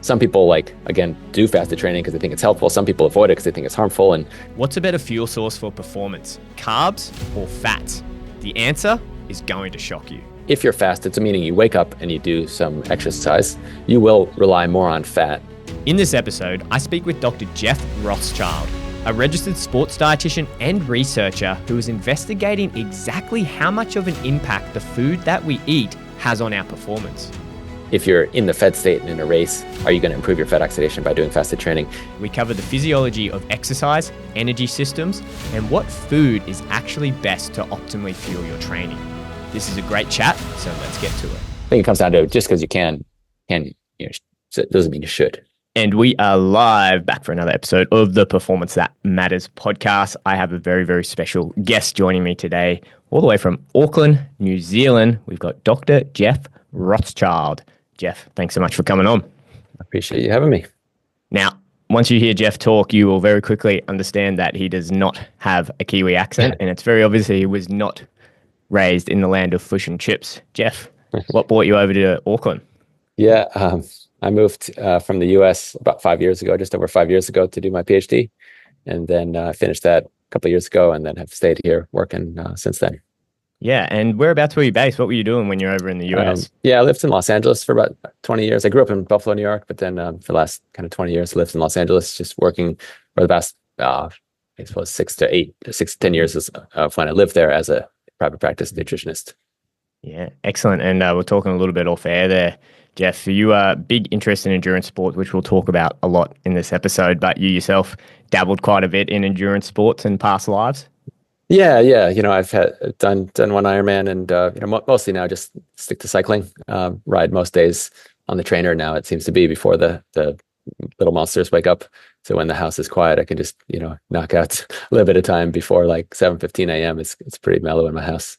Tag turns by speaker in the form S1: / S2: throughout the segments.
S1: some people again, do fasted training because they think it's helpful. Some people avoid it because they think it's harmful. And
S2: what's a better fuel source for performance, carbs or fats? The answer is going to shock you.
S1: If you're fasted, meaning you wake up and you do some exercise, you will rely more on fat.
S2: In this episode, I speak with Dr. Jeff Rothschild, a registered sports dietitian and researcher who is investigating exactly how much of an impact the food that we eat has on our performance.
S1: If you're in the fed state and in a race, are you going to improve your fat oxidation by doing fasted training?
S2: We cover the physiology of exercise, energy systems, and what food is actually best to optimally fuel your training. This is a great chat, so let's get to it.
S1: I think it comes down to just because you can, it doesn't mean you should.
S2: And we are live back for another episode of the Performance That Matters podcast. I have a very, very special guest joining me today, all the way from Auckland, New Zealand. We've got Dr. Jeff Rothschild. Jeff, thanks so much for coming on.
S1: I appreciate you having me.
S2: Now, once you hear Jeff talk, you will very quickly understand that he does not have a Kiwi accent, and it's very obvious he was not raised in the land of fish and chips. Jeff, what brought you over to Auckland?
S1: Yeah, I moved from the US about 5 years ago, just over 5 years ago, to do my PhD, and then finished that a couple of years ago, and then have stayed here working since then.
S2: Yeah, and whereabouts were you based? What were you doing when you were over in the US?
S1: I lived in Los Angeles for about 20 years. I grew up in Buffalo, New York, but then for the last kind of 20 years, lived in Los Angeles, just working for the past, I suppose, 6 to 10 years of when I lived there as a private practice nutritionist.
S2: Yeah, excellent. And we're talking a little bit off air there, Jeff. You are big interest in endurance sport, which we'll talk about a lot in this episode, but you yourself dabbled quite a bit in endurance sports in past lives.
S1: Yeah. I've done one Ironman, and mostly now just stick to cycling. Ride most days on the trainer now. It seems to be before the little monsters wake up. So when the house is quiet, I can just knock out a little bit of time before like 7:15 a.m. It's pretty mellow in my house.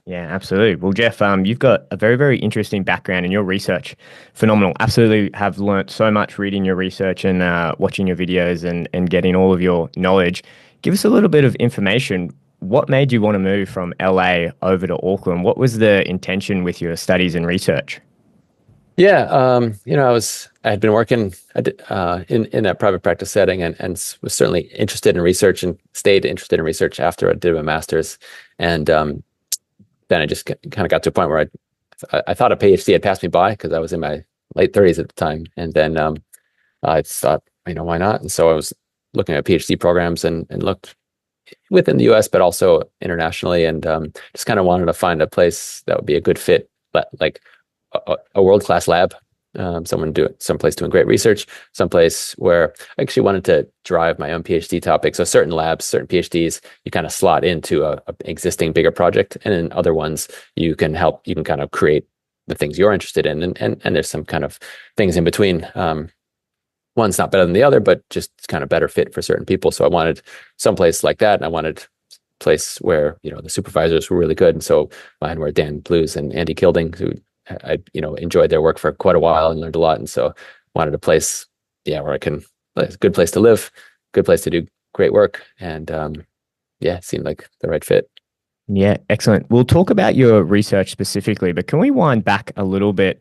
S2: Yeah, absolutely. Well, Jeff, you've got a very, very interesting background in your research. Phenomenal. Absolutely have learnt so much reading your research and watching your videos and getting all of your knowledge. Give us a little bit of information. What made you want to move from LA over to Auckland? What was the intention with your studies and research?
S1: Yeah, I had been working in a private practice setting and was certainly interested in research and stayed interested in research after I did my master's. And then I just kind of got to a point where I thought a PhD had passed me by because I was in my late 30s at the time. And then I thought, why not? And so I was looking at PhD programs and looked within the US, but also internationally, and just kind of wanted to find a place that would be a good fit, but like a world-class lab, someplace doing great research, someplace where I actually wanted to drive my own PhD topic. So certain labs, certain PhDs, you kind of slot into a existing bigger project, and in other ones, you can kind of create the things you're interested in, and there's some kind of things in between. One's not better than the other, but just kind of better fit for certain people. So I wanted someplace like that, and I wanted a place where the supervisors were really good. And so mine were Dan Blues and Andy Kilding, who I enjoyed their work for quite a while and learned a lot. And so wanted a place, where it's a good place to live, good place to do great work, and it seemed like the right fit.
S2: Yeah, excellent. We'll talk about your research specifically, but can we wind back a little bit,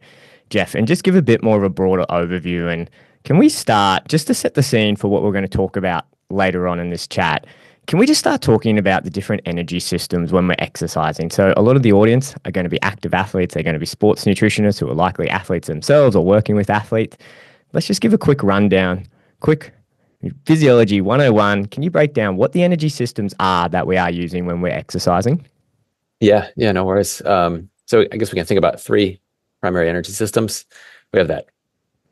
S2: Jeff, and just give a bit more of a broader overview? And can we start, just to set the scene for what we're going to talk about later on in this chat, can we just start talking about the different energy systems when we're exercising? So a lot of the audience are going to be active athletes. They're going to be sports nutritionists who are likely athletes themselves or working with athletes. Let's just give a quick rundown, quick physiology 101. Can you break down what the energy systems are that we are using when we're exercising?
S1: Yeah, no worries. So I guess we can think about three primary energy systems. We have that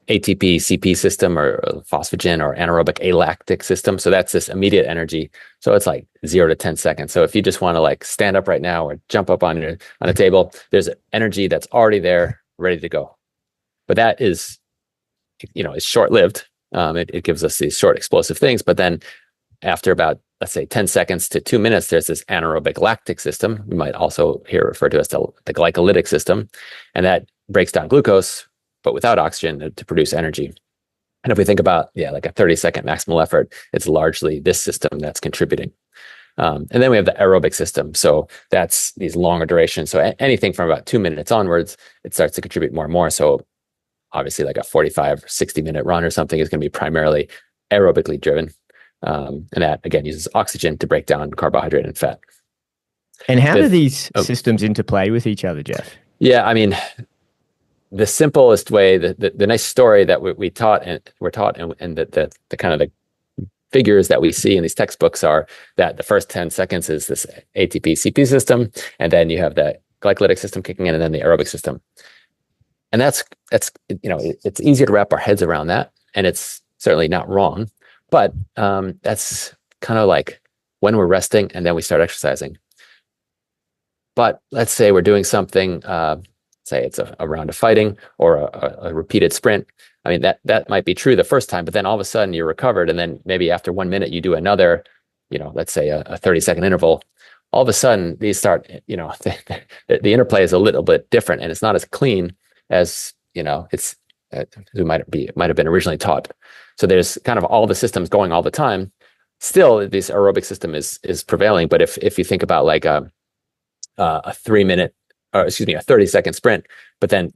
S1: ATP CP system, or phosphagen or anaerobic alactic system. So that's this immediate energy. So it's like 0 to 10 seconds. So if you just want to stand up right now or jump up on a table, there's energy that's already there, ready to go. But that is, it's short-lived. It gives us these short explosive things. But then after about, let's say 10 seconds to 2 minutes, there's this anaerobic lactic system. We might also here refer to as the glycolytic system. And that breaks down glucose, but without oxygen to produce energy. And if we think about, like a 30-second maximal effort, it's largely this system that's contributing. And then we have the aerobic system. So that's these longer durations. So anything from about 2 minutes onwards, it starts to contribute more and more. So obviously like a 45 or 60-minute run or something is going to be primarily aerobically driven. And that, again, uses oxygen to break down carbohydrate and fat.
S2: And how do
S1: The,
S2: these
S1: oh,
S2: systems interplay with each other, Jeff?
S1: yeah, I mean, the simplest way, the nice story that we're taught, and the kind of the figures that we see in these textbooks are that the first 10 seconds is this ATP CP system, and then you have the glycolytic system kicking in, and then the aerobic system. And that's it's easier to wrap our heads around that, and it's certainly not wrong, but that's kind of like when we're resting and then we start exercising. But let's say we're doing something, say it's a round of fighting or a repeated sprint. I mean, that might be true the first time, but then all of a sudden you're recovered, and then maybe after 1 minute you do another, let's say a 30-second interval. All of a sudden these start, the interplay is a little bit different, and it's not as clean as it's who might have been originally taught. So there's kind of all the systems going all the time. Still, this aerobic system is prevailing. But if you think about like a 30-second sprint, but then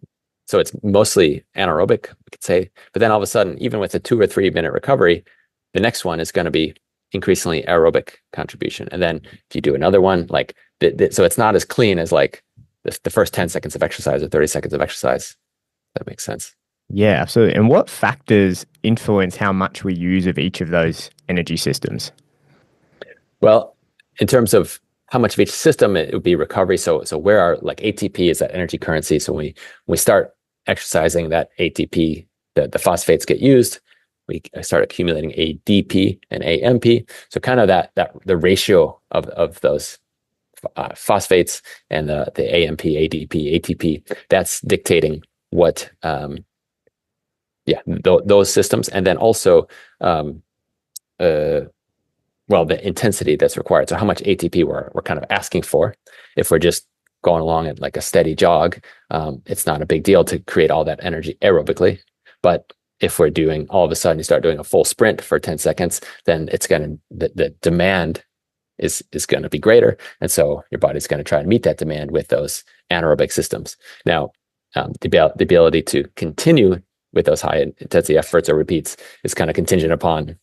S1: so it's mostly anaerobic, we could say. But then all of a sudden, even with a 2 or 3 minute recovery, the next one is going to be increasingly aerobic contribution. And then if you do another one, like so it's not as clean as like the first 10 seconds of exercise or 30 seconds of exercise. That makes sense.
S2: Yeah, absolutely. And what factors influence how much we use of each of those energy systems?
S1: Well, in terms of how much of each system, it would be recovery. So where our like ATP is that energy currency. So when we start exercising, that ATP, the phosphates get used. We start accumulating ADP and AMP. So kind of that the ratio of those phosphates and the AMP, ADP, ATP, that's dictating what those systems, and then also the intensity that's required. So how much ATP we're kind of asking for. If we're just going along at like a steady jog, it's not a big deal to create all that energy aerobically. But if we're doing, all of a sudden you start doing a full sprint for 10 seconds, then it's going to, the demand is going to be greater. And so your body's going to try to meet that demand with those anaerobic systems. Now, the ability to continue with those high intensity efforts or repeats is kind of contingent upon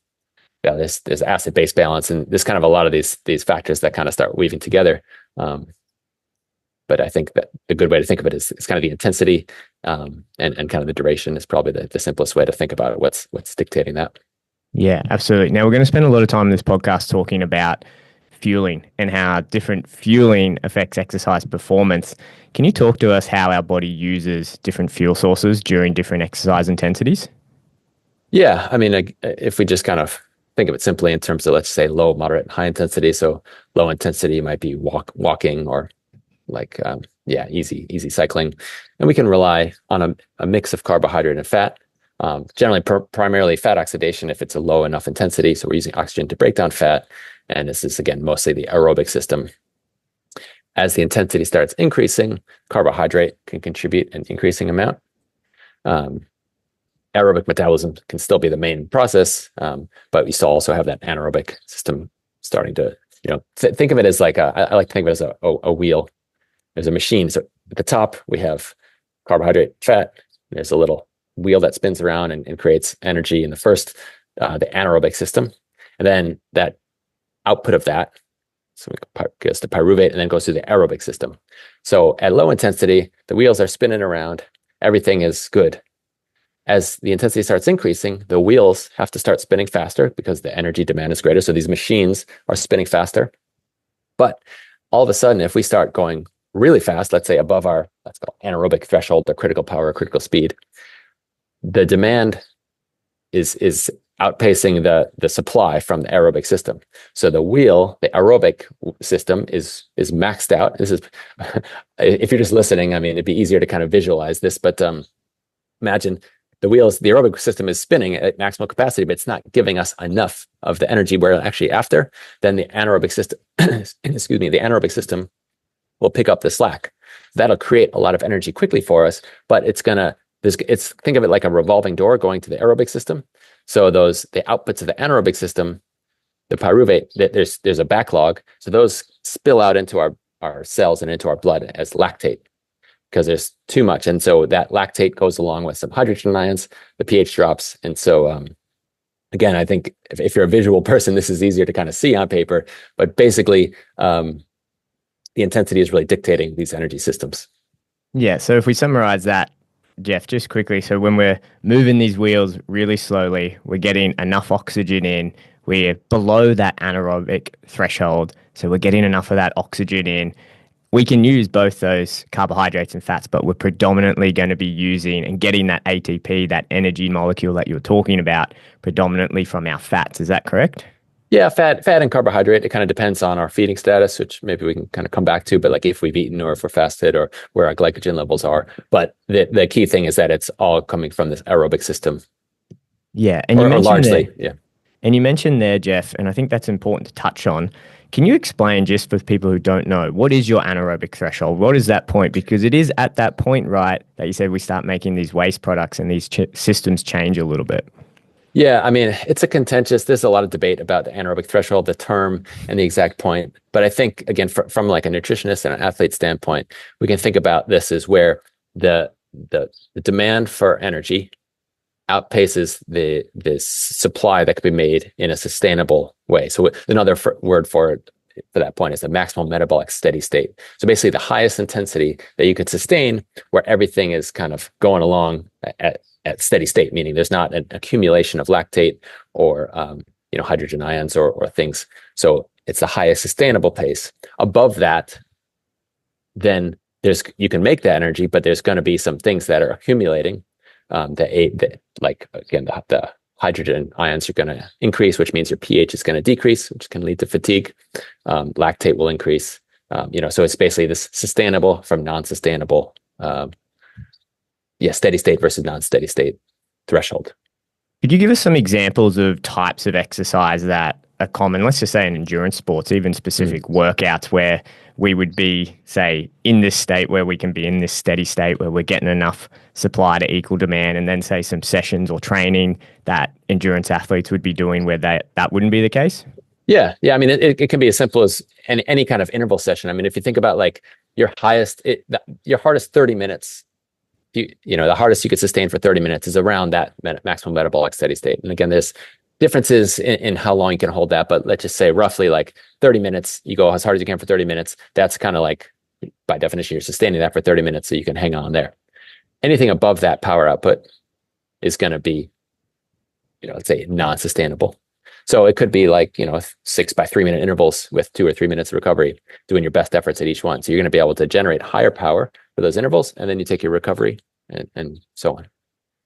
S1: this acid-base balance, and there's kind of a lot of these factors that kind of start weaving together. But I think that a good way to think of it is kind of the intensity and kind of the duration is probably the simplest way to think about it. What's dictating that?
S2: Yeah, absolutely. Now we're going to spend a lot of time in this podcast talking about fueling and how different fueling affects exercise performance. Can you talk to us how our body uses different fuel sources during different exercise intensities?
S1: Yeah, I mean, if we just kind of think of it simply in terms of, let's say, low, moderate, and high intensity. So low intensity might be walking or like, easy cycling. And we can rely on a mix of carbohydrate and fat, generally primarily fat oxidation if it's a low enough intensity. So we're using oxygen to break down fat. And this is, again, mostly the aerobic system. As the intensity starts increasing, carbohydrate can contribute an increasing amount. Aerobic metabolism can still be the main process, but we still also have that anaerobic system starting to, think of it as like I like to think of it as a wheel. There's a machine. So at the top, we have carbohydrate, fat. There's a little wheel that spins around and creates energy in the first, the anaerobic system. And then that output of that, so it goes to pyruvate and then goes through the aerobic system. So at low intensity, the wheels are spinning around. Everything is good. As the intensity starts increasing, the wheels have to start spinning faster because the energy demand is greater. So these machines are spinning faster. But all of a sudden, if we start going really fast, let's say above our, let's call anaerobic threshold, or critical power or critical speed, the demand is outpacing the supply from the aerobic system. So the aerobic system is maxed out. This is, if you're just listening, I mean, it'd be easier to kind of visualize this, but imagine the aerobic system is spinning at maximal capacity, but it's not giving us enough of the energy we're actually after. Then the anaerobic system, the anaerobic system will pick up the slack. That'll create a lot of energy quickly for us, but think of it like a revolving door going to the aerobic system. So the outputs of the anaerobic system, the pyruvate, there's a backlog. So those spill out into our cells and into our blood as lactate. because there's too much. And so that lactate goes along with some hydrogen ions, the pH drops. And so, again, I think if you're a visual person, this is easier to kind of see on paper, but basically, the intensity is really dictating these energy systems.
S2: Yeah, so if we summarize that, Jeff, just quickly, so when we're moving these wheels really slowly, we're getting enough oxygen in, we're below that anaerobic threshold, so we're getting enough of that oxygen in. We can use both those carbohydrates and fats, but we're predominantly going to be using and getting that ATP, that energy molecule that you were talking about, predominantly from our fats. Is that correct?
S1: Yeah, fat and carbohydrate, it kind of depends on our feeding status, which maybe we can kind of come back to, but like if we've eaten or if we're fasted or where our glycogen levels are. But the key thing is that it's all coming from this aerobic system.
S2: Yeah, and
S1: or largely, yeah.
S2: And you mentioned there, Jeff, and I think that's important to touch on. Can you explain, just for people who don't know, what is your anaerobic threshold? What is that point? Because it is at that point, right, that you said we start making these waste products and these systems change a little bit.
S1: Yeah, I mean, there's a lot of debate about the anaerobic threshold, the term, and the exact point. But I think, again, from like a nutritionist and an athlete standpoint, we can think about this as where the demand for energy outpaces the supply that could be made in a sustainable way. So another word for that point is the maximal metabolic steady state. So basically the highest intensity that you could sustain where everything is kind of going along at steady state, meaning there's not an accumulation of lactate or hydrogen ions or things. So it's the highest sustainable pace. Above that, then you can make that energy, but there's going to be some things that are accumulating. Like again, the hydrogen ions are going to increase, which means your pH is going to decrease, which can lead to fatigue. Lactate will increase. So it's basically this sustainable from non-sustainable. Steady state versus non-steady state threshold.
S2: Could you give us some examples of types of exercise that are common, let's just say in endurance sports, even specific workouts where we would be, say, in this state where we can be in this steady state where we're getting enough supply to equal demand, and then say some sessions or training that endurance athletes would be doing where that wouldn't be the case?
S1: Yeah. I mean, it can be as simple as any kind of interval session. I mean, if you think about like your hardest 30 minutes, the hardest you could sustain for 30 minutes is around that maximum metabolic steady state. And again, there's differences in how long you can hold that, but let's just say roughly like 30 minutes, you go as hard as you can for 30 minutes. That's kind of like, by definition, you're sustaining that for 30 minutes so you can hang on there. Anything above that power output is going to be, let's say non-sustainable. So it could be like, 6 by 3 minute intervals with 2 or 3 minutes of recovery, doing your best efforts at each one. So you're going to be able to generate higher power for those intervals, and then you take your recovery and so on.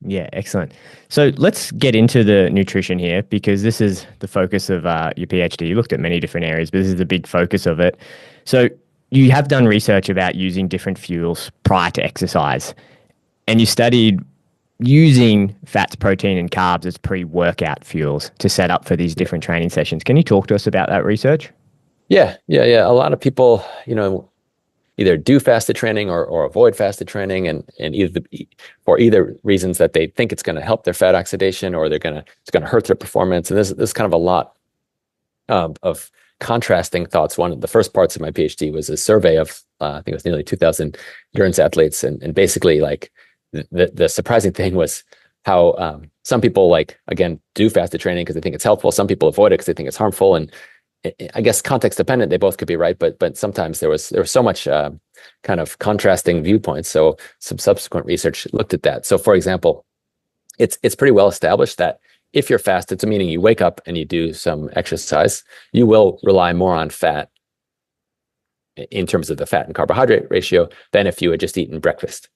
S2: Yeah, excellent. So let's get into the nutrition here, because this is the focus of your PhD. You looked at many different areas, but this is the big focus of it. So you have done research about using different fuels prior to exercise, and you studied using fats, protein, and carbs as pre-workout fuels to set up for these different training sessions. Can you talk to us about that research?
S1: Yeah. A lot of people, either do fasted training or avoid fasted training, and for either reasons that they think it's going to help their fat oxidation or it's going to hurt their performance. And this kind of a lot of contrasting thoughts. One of the first parts of my PhD was a survey of I think it was nearly 2,000 endurance athletes, and basically like the surprising thing was how some people again do fasted training because they think it's helpful. Some people avoid it because they think it's harmful, and I guess context dependent, they both could be right, but sometimes there was so much kind of contrasting viewpoints. So some subsequent research looked at that. So for example, it's pretty well established that if you're fasted, so meaning you wake up and you do some exercise, you will rely more on fat in terms of the fat and carbohydrate ratio than if you had just eaten breakfast.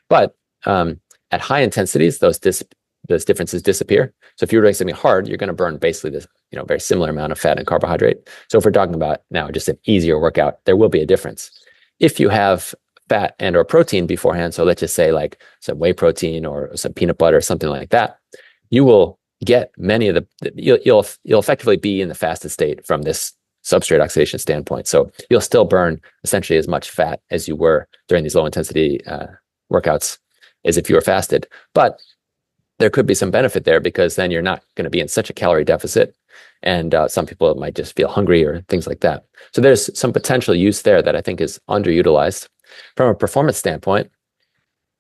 S1: But at high intensities, those differences disappear. So if you're doing something hard, you're going to burn basically this very similar amount of fat and carbohydrate. So if we're talking about now just an easier workout, there will be a difference. If you have fat and or protein beforehand, so let's just say like some whey protein or some peanut butter or something like that, you will get many of you'll effectively be in the fasted state from this substrate oxidation standpoint. So you'll still burn essentially as much fat as you were during these low intensity workouts as if you were fasted. But there could be some benefit there because then you're not going to be in such a calorie deficit. And some people might just feel hungry or things like that. So there's some potential use there that I think is underutilized. From a performance standpoint,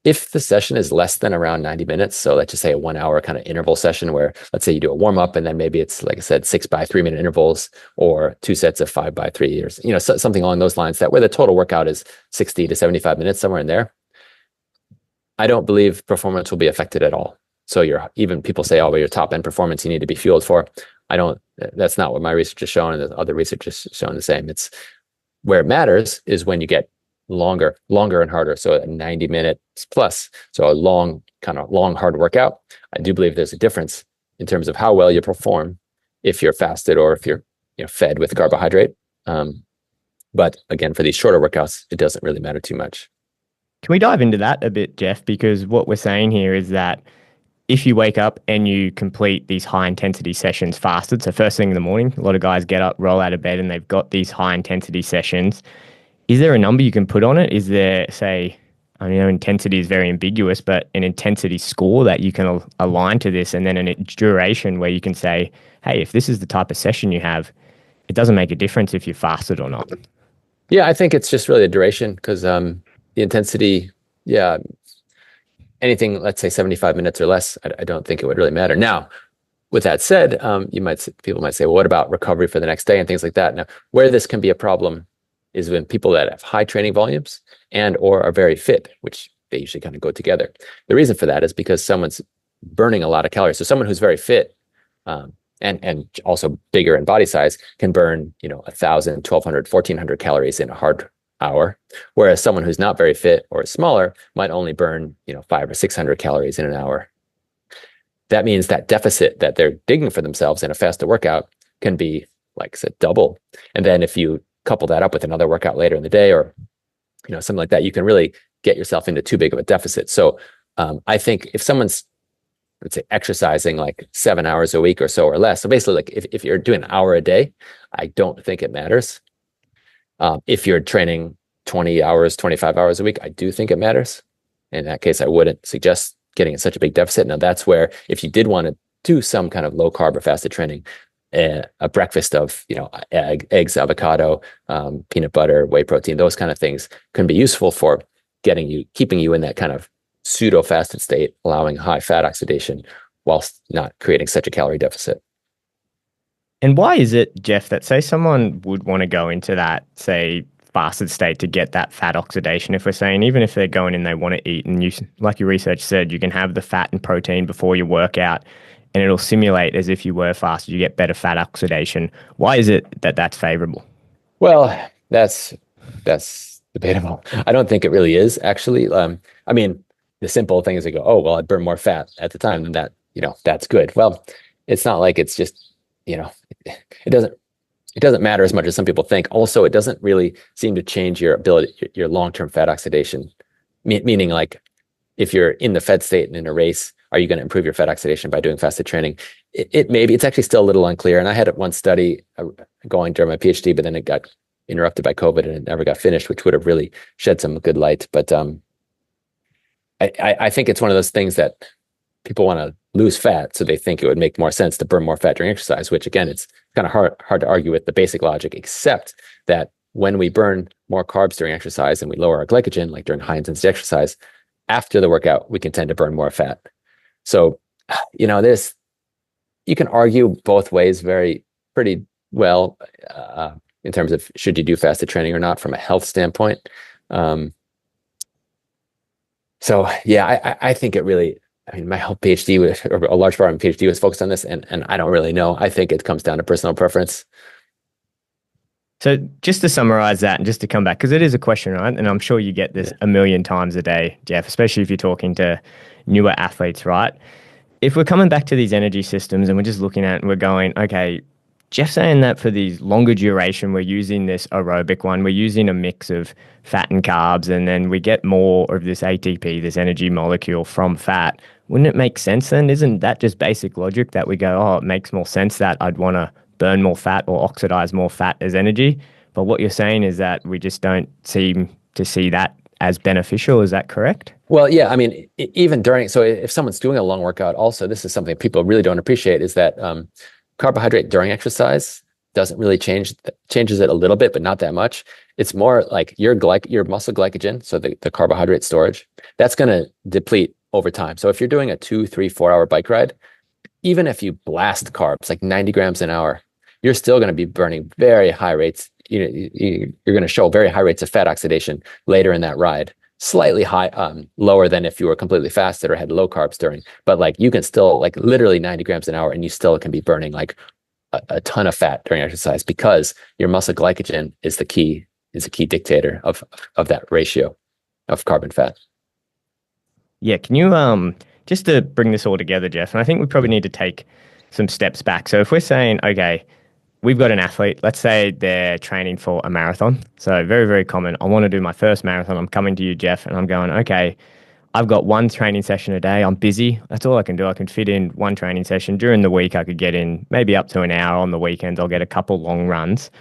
S1: if the session is less than around 90 minutes, so let's just say a 1 hour kind of interval session where, let's say you do a warm up and then maybe it's, like I said, 6 by 3 minute intervals or 2 sets of 5 by 3 years, something along those lines, that where the total workout is 60 to 75 minutes, somewhere in there, I don't believe performance will be affected at all. So even people say, oh, well, your top end performance you need to be fueled for. That's not what my research has shown, and the other research has shown the same. It's where it matters is when you get longer and harder. So 90 minutes plus. So a long, hard workout. I do believe there's a difference in terms of how well you perform if you're fasted or if you're fed with carbohydrate. But again, for these shorter workouts, it doesn't really matter too much.
S2: Can we dive into that a bit, Jeff? Because what we're saying here is that if you wake up and you complete these high intensity sessions fasted, so first thing in the morning, a lot of guys get up, roll out of bed, and they've got these high intensity sessions. Is there a number you can put on it? Is there, say, I know intensity is very ambiguous, but an intensity score that you can align to this, and then a duration where you can say, hey, if this is the type of session you have, it doesn't make a difference if you're fasted or not?
S1: Yeah, I think it's just really a duration because the intensity, anything, let's say 75 minutes or less, I don't think it would really matter. Now, with that said, people might say, well, what about recovery for the next day and things like that? Now, where this can be a problem is when people that have high training volumes and or are very fit, which they usually kind of go together. The reason for that is because someone's burning a lot of calories. So someone who's very fit and also bigger in body size can burn 1,000, 1,200, 1,400 calories in a hard hour, whereas someone who's not very fit or is smaller might only burn 500 or 600 calories in an hour. That means that deficit that they're digging for themselves in a fasted workout can be, like I said, double. And then if you couple that up with another workout later in the day or something like that, you can really get yourself into too big of a deficit. So I think if someone's, let's say, exercising like 7 hours a week or so or less, so basically like if you're doing an hour a day, I don't think it matters. If you're training 20 hours, 25 hours a week, I do think it matters. In that case, I wouldn't suggest getting in such a big deficit. Now that's where, if you did want to do some kind of low carb or fasted training, a breakfast of eggs, avocado, peanut butter, whey protein, those kind of things can be useful for keeping you in that kind of pseudo fasted state, allowing high fat oxidation whilst not creating such a calorie deficit.
S2: And why is it, Jeff, that say someone would want to go into that, say, fasted state to get that fat oxidation? If we're saying, even if they're going in, they want to eat, and you, like your research said, you can have the fat and protein before your workout, and it'll simulate as if you were fasted, you get better fat oxidation. Why is it that that's favorable?
S1: Well, that's debatable. I don't think it really is, actually. I mean, the simple thing is they go, oh, well, I'd burn more fat at the time, and that, that's good. Well, it's not like it's just, it doesn't matter as much as some people think. Also, it doesn't really seem to change your ability, your long-term fat oxidation. Meaning, like, if you're in the fed state and in a race, are you going to improve your fat oxidation by doing fasted training? It may be. It's actually still a little unclear. And I had one study going during my PhD, but then it got interrupted by COVID and it never got finished, which would have really shed some good light. But I think it's one of those things that people want to lose fat, so they think it would make more sense to burn more fat during exercise, which again, it's kind of hard to argue with the basic logic, except that when we burn more carbs during exercise and we lower our glycogen, like during high intensity exercise, after the workout, we can tend to burn more fat. So, you can argue both ways pretty well in terms of should you do fasted training or not from a health standpoint. So yeah, I think it really, my whole PhD or a large part of my PhD was focused on this, and I don't really know. I think it comes down to personal preference.
S2: So just to summarize that and just to come back, because it is a question, right? And I'm sure you get this a million times a day, Jeff, especially if you're talking to newer athletes, right? If we're coming back to these energy systems and we're just looking at it and we're going, okay, Jeff's saying that for these longer duration, we're using this aerobic one, we're using a mix of fat and carbs, and then we get more of this ATP, this energy molecule from fat. Wouldn't it make sense then? Isn't that just basic logic that we go, oh, it makes more sense that I'd want to burn more fat or oxidize more fat as energy? But what you're saying is that we just don't seem to see that as beneficial. Is that correct?
S1: Well, yeah, even during, so if someone's doing a long workout, also, this is something people really don't appreciate, is that carbohydrate during exercise doesn't really changes it a little bit, but not that much. It's more like your muscle glycogen, so the carbohydrate storage, that's going to deplete over time. So if you're doing a 2, 3, 4 hour bike ride, even if you blast carbs like 90 grams an hour, you're still going to be burning very high rates. You're going to show very high rates of fat oxidation later in that ride. Slightly lower than if you were completely fasted or had low carbs during, but like you can still like literally 90 grams an hour, and you still can be burning like a ton of fat during exercise, because your muscle glycogen is a key dictator of that ratio of carb and fat.
S2: Yeah, can you just to bring this all together, Jeff, and I think we probably need to take some steps back. So if we're saying, okay, we've got an athlete, let's say they're training for a marathon. So very, very common. I want to do my first marathon. I'm coming to you, Jeff, and I'm going, okay, I've got one training session a day. I'm busy. That's all I can do. I can fit in one training session. During the week, I could get in maybe up to an hour. On the weekends, I'll get a couple long runs.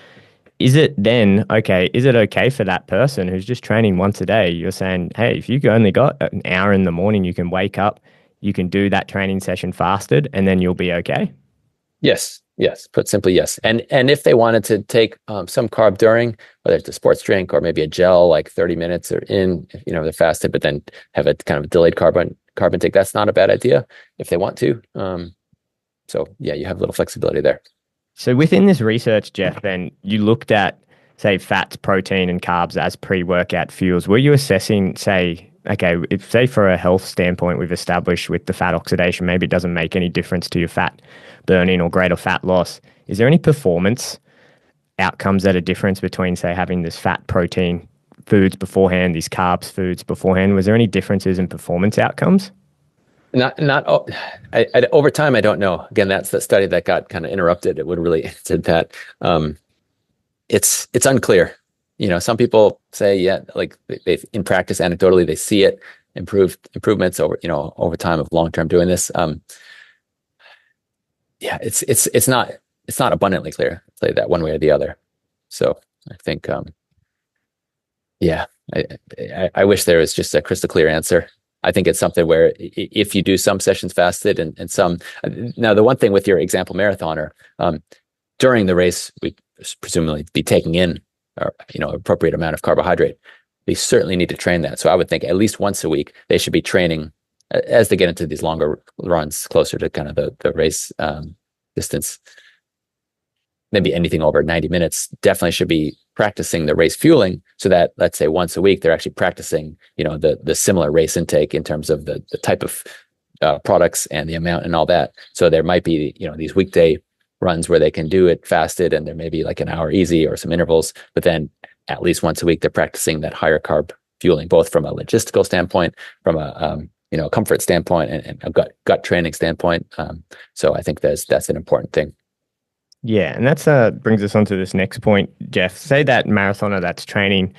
S2: Is it okay for that person who's just training once a day? You're saying, hey, if you only got an hour in the morning, you can wake up, you can do that training session fasted, and then you'll be okay?
S1: Yes. Put simply, yes. And if they wanted to take some carb during, whether it's a sports drink or maybe a gel, like 30 minutes or they're fasted, but then have a kind of delayed carb intake, that's not a bad idea if they want to. So yeah, you have a little flexibility there.
S2: So within this research, Jeff, then you looked at, say, fats, protein, and carbs as pre-workout fuels. Were you assessing, say, okay, if say for a health standpoint, we've established with the fat oxidation, maybe it doesn't make any difference to your fat burning or greater fat loss. Is there any performance outcomes that are difference between, say, having this fat protein foods beforehand, these carbs foods beforehand? Was there any differences in performance outcomes?
S1: Over time, I don't know. Again, that's the study that got kind of interrupted. It would really said that. It's unclear. Some people say, yeah, like they in practice, anecdotally, they see it improvements over time of long-term doing this. Yeah, it's not abundantly clear, say that one way or the other. So I think, yeah, I wish there was just a crystal clear answer. I think it's something where if you do some sessions fasted and some, now the one thing with your example marathoner, during the race, we presumably be taking in, appropriate amount of carbohydrate. They certainly need to train that. So I would think at least once a week, they should be training as they get into these longer runs closer to kind of the race distance. Maybe anything over 90 minutes definitely should be practicing the race fueling, so that, let's say, once a week, they're actually practicing, the similar race intake in terms of the type of products and the amount and all that. So there might be, these weekday runs where they can do it fasted, and there may be like an hour easy or some intervals, but then at least once a week, they're practicing that higher carb fueling, both from a logistical standpoint, from a, comfort standpoint, and a gut training standpoint. So I think that's an important thing.
S2: Yeah, and that's brings us on to this next point, Jeff. Say that marathoner that's training,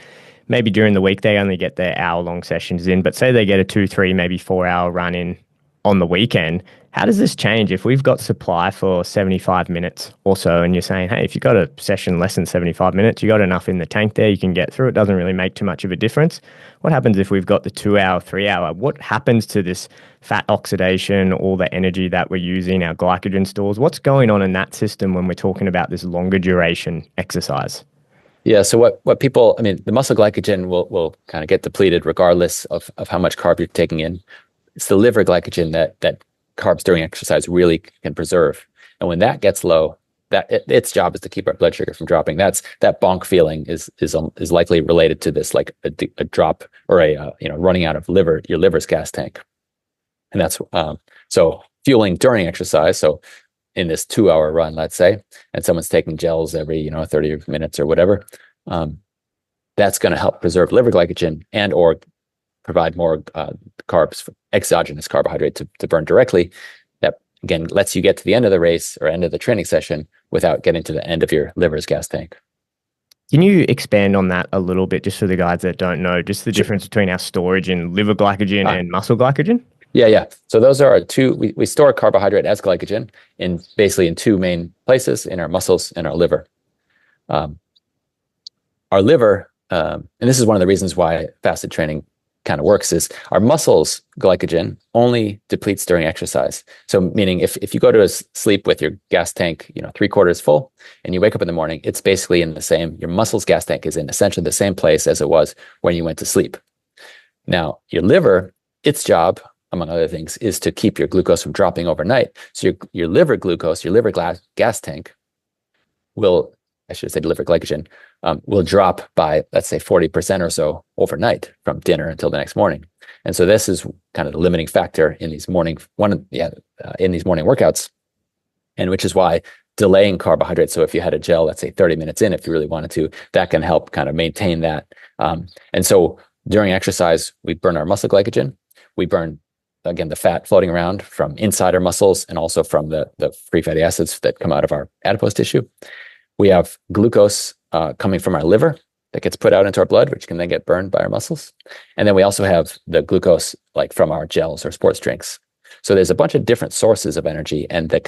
S2: maybe during the week they only get their hour-long sessions in, but say they get a 2, 3, maybe 4-hour run in on the weekend. How does this change if we've got supply for 75 minutes or so, and you're saying, hey, if you've got a session less than 75 minutes, you got enough in the tank there, you can get through. It doesn't really make too much of a difference. What happens if we've got the 2-hour, 3-hour? What happens to this fat oxidation, all the energy that we're using, our glycogen stores? What's going on in that system when we're talking about this longer duration exercise?
S1: Yeah. So what people, the muscle glycogen will kind of get depleted regardless of how much carb you're taking in. It's the liver glycogen that carbs during exercise really can preserve. And when that gets low, its job is to keep our blood sugar from dropping. That bonk feeling is likely related to this, like a drop or a running out of your liver's gas tank. And that's so fueling during exercise. So in this 2-hour run, let's say, and someone's taking gels every 30 minutes or whatever, that's going to help preserve liver glycogen and or provide more carbs, exogenous carbohydrate to burn directly. That again lets you get to the end of the race or end of the training session without getting to the end of your liver's gas tank.
S2: Can you expand on that a little bit, just for the guys that don't know, just the difference between our storage in liver glycogen and muscle glycogen?
S1: Yeah. So those are our two. We store carbohydrate as glycogen in basically in two main places, in our muscles and our liver. Our liver, and this is one of the reasons why fasted training kind of works is our muscles glycogen only depletes during exercise. So meaning if you go to sleep with your gas tank, 3/4 full, and you wake up in the morning, it's basically your muscles gas tank is in essentially the same place as it was when you went to sleep. Now, your liver, its job, among other things, is to keep your glucose from dropping overnight. So your liver glucose, your liver gas tank I should say liver glycogen, will drop by, let's say, 40% or so overnight from dinner until the next morning. And so this is kind of the limiting factor in these morning workouts, and which is why delaying carbohydrates. So if you had a gel, let's say 30 minutes in, if you really wanted to, that can help kind of maintain that. And so during exercise, we burn our muscle glycogen. We burn, again, the fat floating around from inside our muscles and also from the free fatty acids that come out of our adipose tissue. We have glucose coming from our liver that gets put out into our blood, which can then get burned by our muscles. And then we also have the glucose like from our gels or sports drinks. So there's a bunch of different sources of energy, and the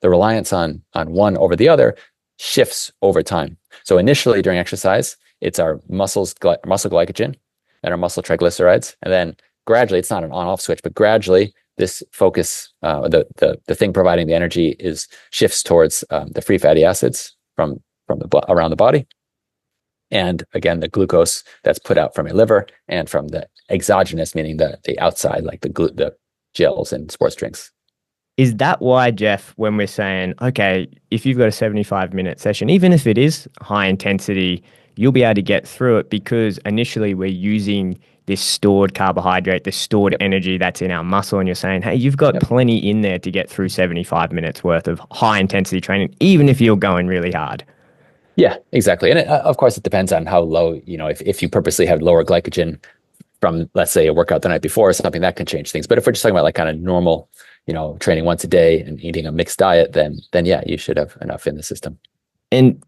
S1: reliance on one over the other shifts over time. So initially during exercise, it's our muscle glycogen and our muscle triglycerides, and then gradually, it's not an on-off switch, but gradually this focus, the thing providing the energy shifts towards the free fatty acids from around the body. And again, the glucose that's put out from your liver and from the exogenous, meaning the outside, like the gels and sports drinks.
S2: Is that why, Jeff, when we're saying, okay, if you've got a 75-minute session, even if it is high intensity, you'll be able to get through it because initially we're using this stored carbohydrate, this stored energy that's in our muscle, and you're saying, hey, you've got plenty in there to get through 75 minutes worth of high intensity training, even if you're going really hard.
S1: Yeah, exactly. And of course, it depends on how low, if you purposely have lower glycogen from, let's say, a workout the night before or something, that can change things. But if we're just talking about like kind of normal, training once a day and eating a mixed diet, then yeah, you should have enough in the system.
S2: And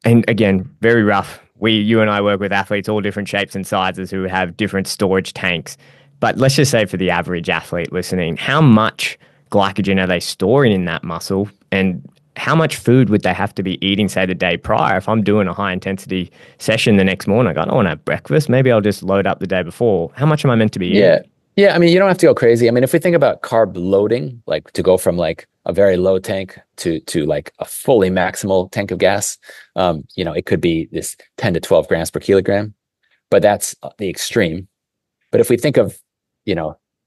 S2: again, very rough. You and I work with athletes, all different shapes and sizes who have different storage tanks. But let's just say for the average athlete listening, how much glycogen are they storing in that muscle? And how much food would they have to be eating, say, the day prior? If I'm doing a high intensity session the next morning, I don't want to have breakfast. Maybe I'll just load up the day before. How much am I meant to be eating?
S1: Yeah. I mean, you don't have to go crazy. I mean, if we think about carb loading, like to go from like a very low tank to like a fully maximal tank of gas, it could be this 10 to 12 grams per kilogram, but that's the extreme. But if we think of,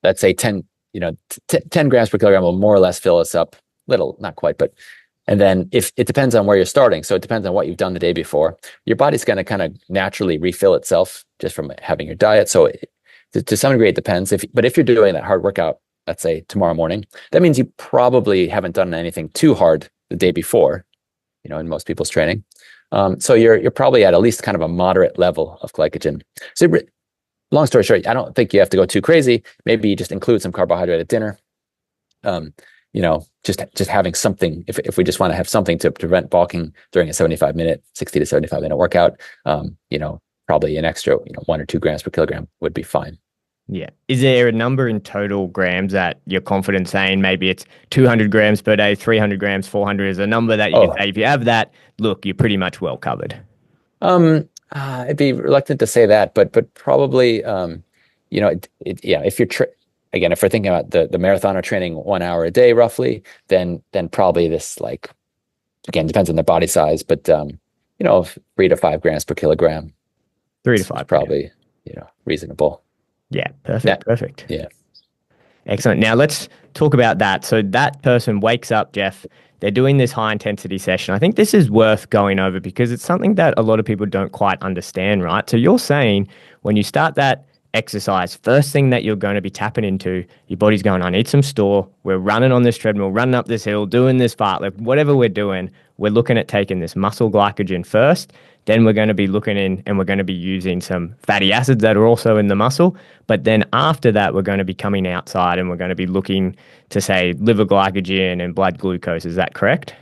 S1: let's say 10 grams per kilogram will more or less fill us up, little, not quite, but, and then if it depends on where you're starting. So it depends on what you've done the day before. Your body's going to kind of naturally refill itself just from having your diet. So to some degree, it depends. But if you're doing that hard workout, let's say tomorrow morning, that means you probably haven't done anything too hard the day before, in most people's training. So you're probably at least kind of a moderate level of glycogen. So long story short, I don't think you have to go too crazy. Maybe you just include some carbohydrate at dinner. Just having something, if we just want to have something to prevent bulking during a 60 to 75 minute workout, probably an extra, 1 or 2 grams per kilogram would be fine.
S2: Yeah. Is there a number in total grams that you're confident saying maybe it's 200 grams per day, 300 grams, 400 is a number that you can say, if you have that, look, you're pretty much well covered?
S1: I'd be reluctant to say that, but probably, if you're, again, if we're thinking about the marathoner training 1 hour a day, roughly, then probably this, like, again, depends on their body size, but, 3 to 5 grams per kilogram.
S2: 3 to 5.
S1: Probably, reasonable.
S2: Yeah. Perfect.
S1: Yeah.
S2: Excellent. Now let's talk about that. So that person wakes up, Jeff, they're doing this high intensity session. I think this is worth going over because it's something that a lot of people don't quite understand, right? So you're saying when you start that exercise, first thing that you're going to be tapping into, your body's going, I need some store. We're running on this treadmill, running up this hill, doing this fartlek, whatever we're doing, we're looking at taking this muscle glycogen first. Then we're going to be looking in and we're going to be using some fatty acids that are also in the muscle. But then after that, we're going to be coming outside and we're going to be looking to, say, liver glycogen and blood glucose. Is that correct?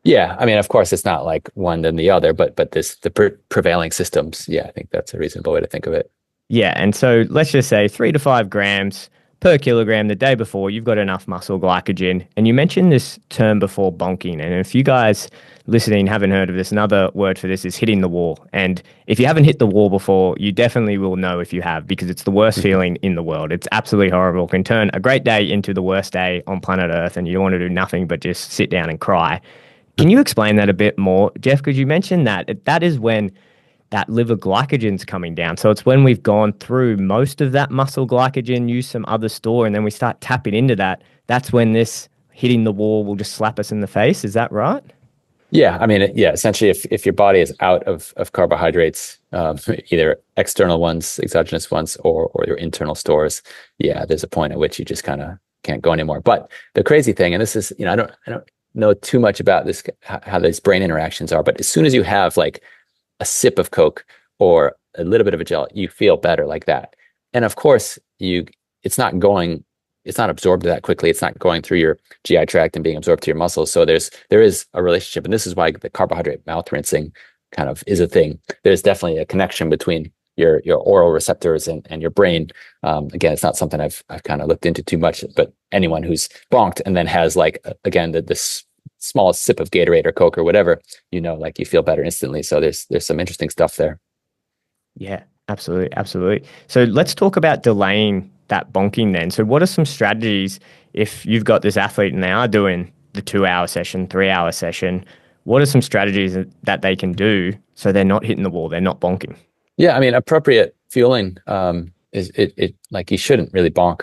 S1: Yeah. I mean, of course, it's not like one than the other, but the prevailing systems. Yeah, I think that's a reasonable way to think of it.
S2: Yeah. And so let's just say 3 to 5 grams per kilogram the day before, you've got enough muscle glycogen. And you mentioned this term before, bonking. And if you guys listening haven't heard of this, another word for this is hitting the wall. And if you haven't hit the wall before, you definitely will know if you have, because it's the worst feeling in the world. It's absolutely horrible. It can turn a great day into the worst day on planet Earth, and you don't want to do nothing but just sit down and cry. Can you explain that a bit more, Jeff? Because you mentioned that that is when that liver glycogen's coming down. So it's when we've gone through most of that muscle glycogen, use some other store, and then we start tapping into that. That's when this hitting the wall will just slap us in the face. Is that right?
S1: Yeah, I mean, yeah, essentially, if your body is out of carbohydrates, either external ones, exogenous ones, or your internal stores, yeah, there's a point at which you just kind of can't go anymore. But the crazy thing, and this is, I don't know too much about this, how these brain interactions are, but as soon as you have like a sip of Coke or a little bit of a gel, you feel better like that. And of course, it's not absorbed that quickly. It's not going through your GI tract and being absorbed to your muscles. So there is a relationship, and this is why the carbohydrate mouth rinsing kind of is a thing. There's definitely a connection between your oral receptors and your brain. Again, it's not something I've kind of looked into too much, but anyone who's bonked and then has like again this smallest sip of Gatorade or Coke or whatever, like you feel better instantly. So there's some interesting stuff there.
S2: Yeah, absolutely, absolutely. So let's talk about delaying that bonking then. So what are some strategies if you've got this athlete and they are doing the 2-hour session, 3-hour session? What are some strategies that they can do so they're not hitting the wall, they're not bonking?
S1: Yeah, I mean, appropriate fueling is it like you shouldn't really bonk,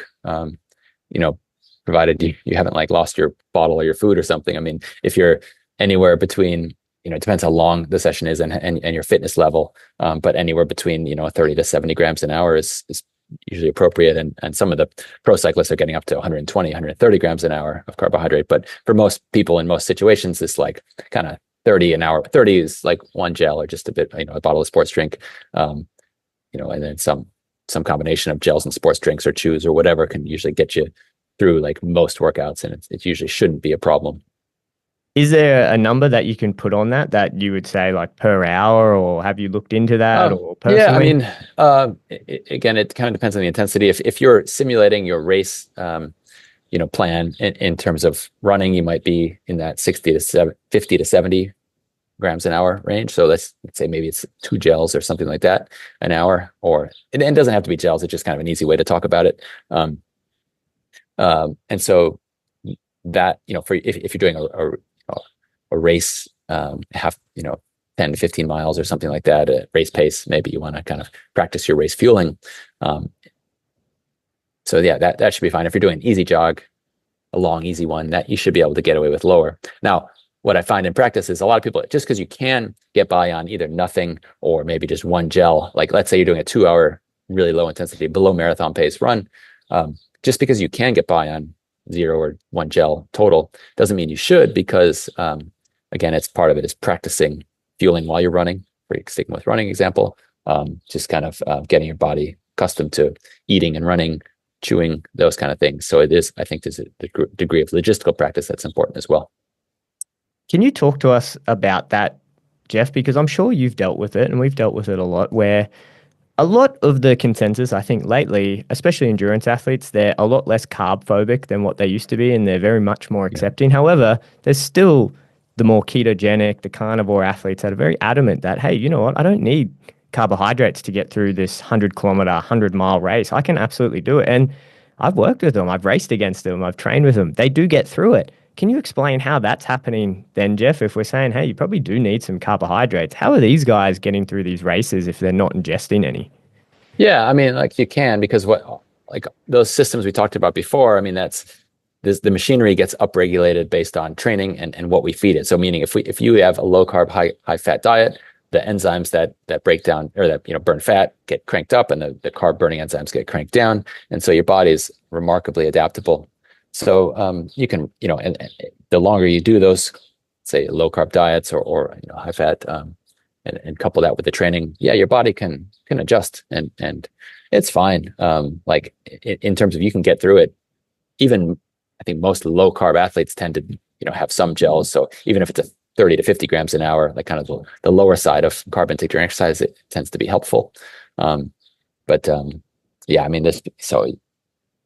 S1: provided you haven't like lost your bottle or your food or something. I mean, if you're anywhere between, it depends how long the session is and your fitness level, but anywhere between 30 to 70 grams an hour is usually appropriate. And some of the pro cyclists are getting up to 120, 130 grams an hour of carbohydrate. But for most people in most situations, it's like kind of 30 an hour. 30 is like one gel or just a bit, a bottle of sports drink, and then some combination of gels and sports drinks or chews or whatever can usually get you through like most workouts, and it usually shouldn't be a problem.
S2: Is there a number that you can put on that you would say like per hour, or have you looked into that or personally?
S1: Yeah, I mean, again, it kind of depends on the intensity. If you're simulating your race, plan in terms of running, you might be in that 50 to 70 grams an hour range. So let's say maybe it's 2 gels or something like that an hour, or it doesn't have to be gels. It's just kind of an easy way to talk about it. And so that, for if you're doing a race, 10 to 15 miles or something like that, at race pace, maybe you want to kind of practice your race fueling. So yeah, that should be fine. If you're doing an easy jog, a long, easy one, that you should be able to get away with lower. Now, what I find in practice is a lot of people, just because you can get by on either nothing or maybe just one gel, like let's say you're doing a 2-hour, really low intensity, below marathon pace run, just because you can get by on 0 or 1 gel total doesn't mean you should, because again, it's part of it is practicing fueling while you're running. For sticking with running example, just kind of getting your body accustomed to eating and running, chewing, those kind of things. So I think there's a degree of logistical practice that's important as well.
S2: Can you talk to us about that, Jeff? Because I'm sure you've dealt with it, and we've dealt with it a lot, where a lot of the consensus, I think lately, especially endurance athletes, they're a lot less carb phobic than what they used to be, and they're very much more accepting. Yeah. However, there's still the more ketogenic, the carnivore athletes that are very adamant that, hey, you know what, I don't need carbohydrates to get through this 100-kilometer, 100-mile race. I can absolutely do it. And I've worked with them. I've raced against them. I've trained with them. They do get through it. Can you explain how that's happening then, Jeff? If we're saying, hey, you probably do need some carbohydrates, how are these guys getting through these races if they're not ingesting any?
S1: Yeah, I mean, like you can, because like those systems we talked about before, I mean, the machinery gets upregulated based on training and what we feed it. So meaning if you have a low carb, high fat diet, the enzymes that break down or that burn fat get cranked up, and the carb burning enzymes get cranked down. And so your body is remarkably adaptable. So you can, and the longer you do those, say low carb diets or high fat, and couple that with the training, yeah, your body can adjust and it's fine. Like in terms of you can get through it. Even I think most low carb athletes tend to have some gels. So even if it's a 30 to 50 grams an hour, like kind of the lower side of carb intake during exercise, it tends to be helpful. Yeah, I mean so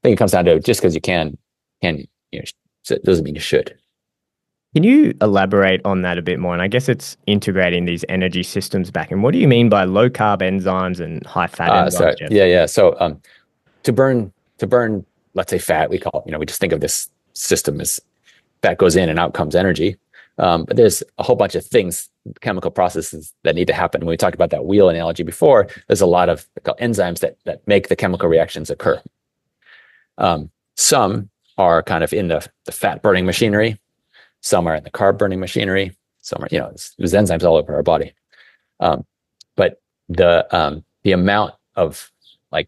S1: think it comes down to just because you can, so it doesn't mean you should.
S2: Can you elaborate on that a bit more? And I guess it's integrating these energy systems back. And what do you mean by low carb enzymes and high fat enzymes,
S1: So
S2: Jeff?
S1: yeah. So to burn, let's say fat, we just think of this system as fat goes in and out comes energy. But there's a whole bunch of things, chemical processes that need to happen. When we talked about that wheel analogy before, there's a lot of enzymes that make the chemical reactions occur. Some are kind of in the fat burning machinery. Some are in the carb burning machinery. Some are, there's enzymes all over our body. But the amount of I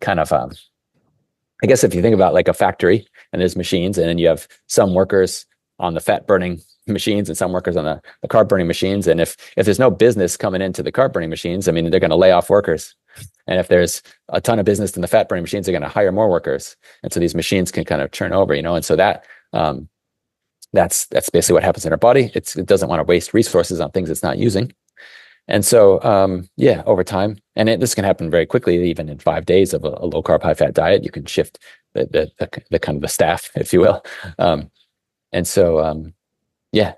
S1: guess if you think about like a factory and there's machines, and then you have some workers on the fat burning machines and some workers on the carb burning machines. And if there's no business coming into the carb burning machines, I mean, they're going to lay off workers. And if there's a ton of business in the fat burning machines, they're going to hire more workers. And so these machines can kind of turn over, and so that's basically what happens in our body. It doesn't want to waste resources on things it's not using. And so, over time, and this can happen very quickly, even in 5 days of a low carb, high fat diet, you can shift the kind of the staff, if you will. And so,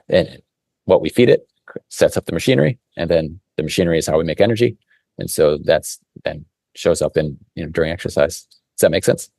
S1: and what we feed it sets up the machinery, and then the machinery is how we make energy. And so that's then shows up in, during exercise. Does that make sense?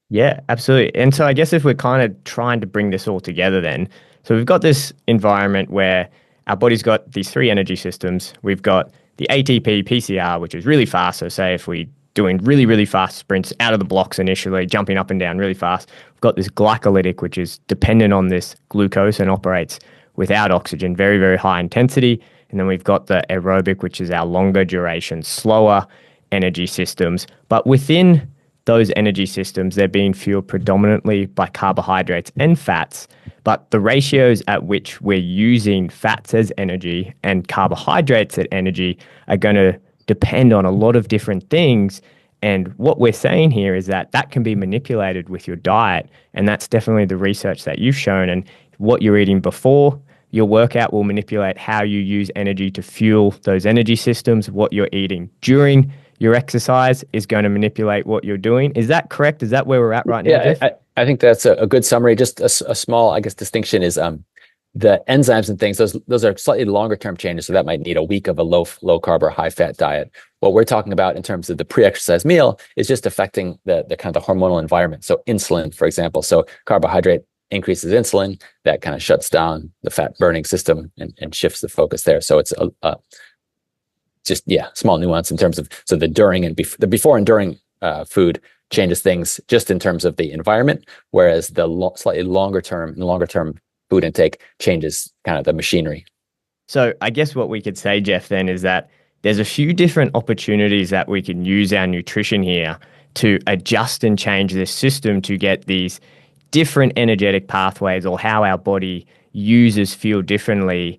S2: Yeah, absolutely. And so I guess if we're kind of trying to bring this all together then, so we've got this environment where our body's got these three energy systems. We've got the ATP PCR, which is really fast. So say if we're doing really, really fast sprints out of the blocks initially, jumping up and down really fast, we've got this glycolytic, which is dependent on this glucose and operates without oxygen, very, very high intensity. And then we've got the aerobic, which is our longer duration, slower energy systems. But within those energy systems, they're being fueled predominantly by carbohydrates and fats. But the ratios at which we're using fats as energy and carbohydrates as energy are going to depend on a lot of different things. And what we're saying here is that can be manipulated with your diet. And that's definitely the research that you've shown. And what you're eating before your workout will manipulate how you use energy to fuel those energy systems. What you're eating during your exercise is going to manipulate what you're doing. Is that correct? Is that where we're at right now, Jeff?
S1: I think that's a good summary. Just a small, I guess, distinction is the enzymes and things. Those are slightly longer term changes. So that might need a week of a low carb or high fat diet. What we're talking about in terms of the pre-exercise meal is just affecting the kind of the hormonal environment. So insulin, for example. So carbohydrate increases insulin, that kind of shuts down the fat burning system and shifts the focus there. So it's small nuance in terms of, so the during and the before and during food changes things just in terms of the environment, whereas the slightly longer term food intake changes kind of the machinery.
S2: So I guess what we could say, Jeff, then is that there's a few different opportunities that we can use our nutrition here to adjust and change this system to get these different energetic pathways, or how our body uses fuel differently.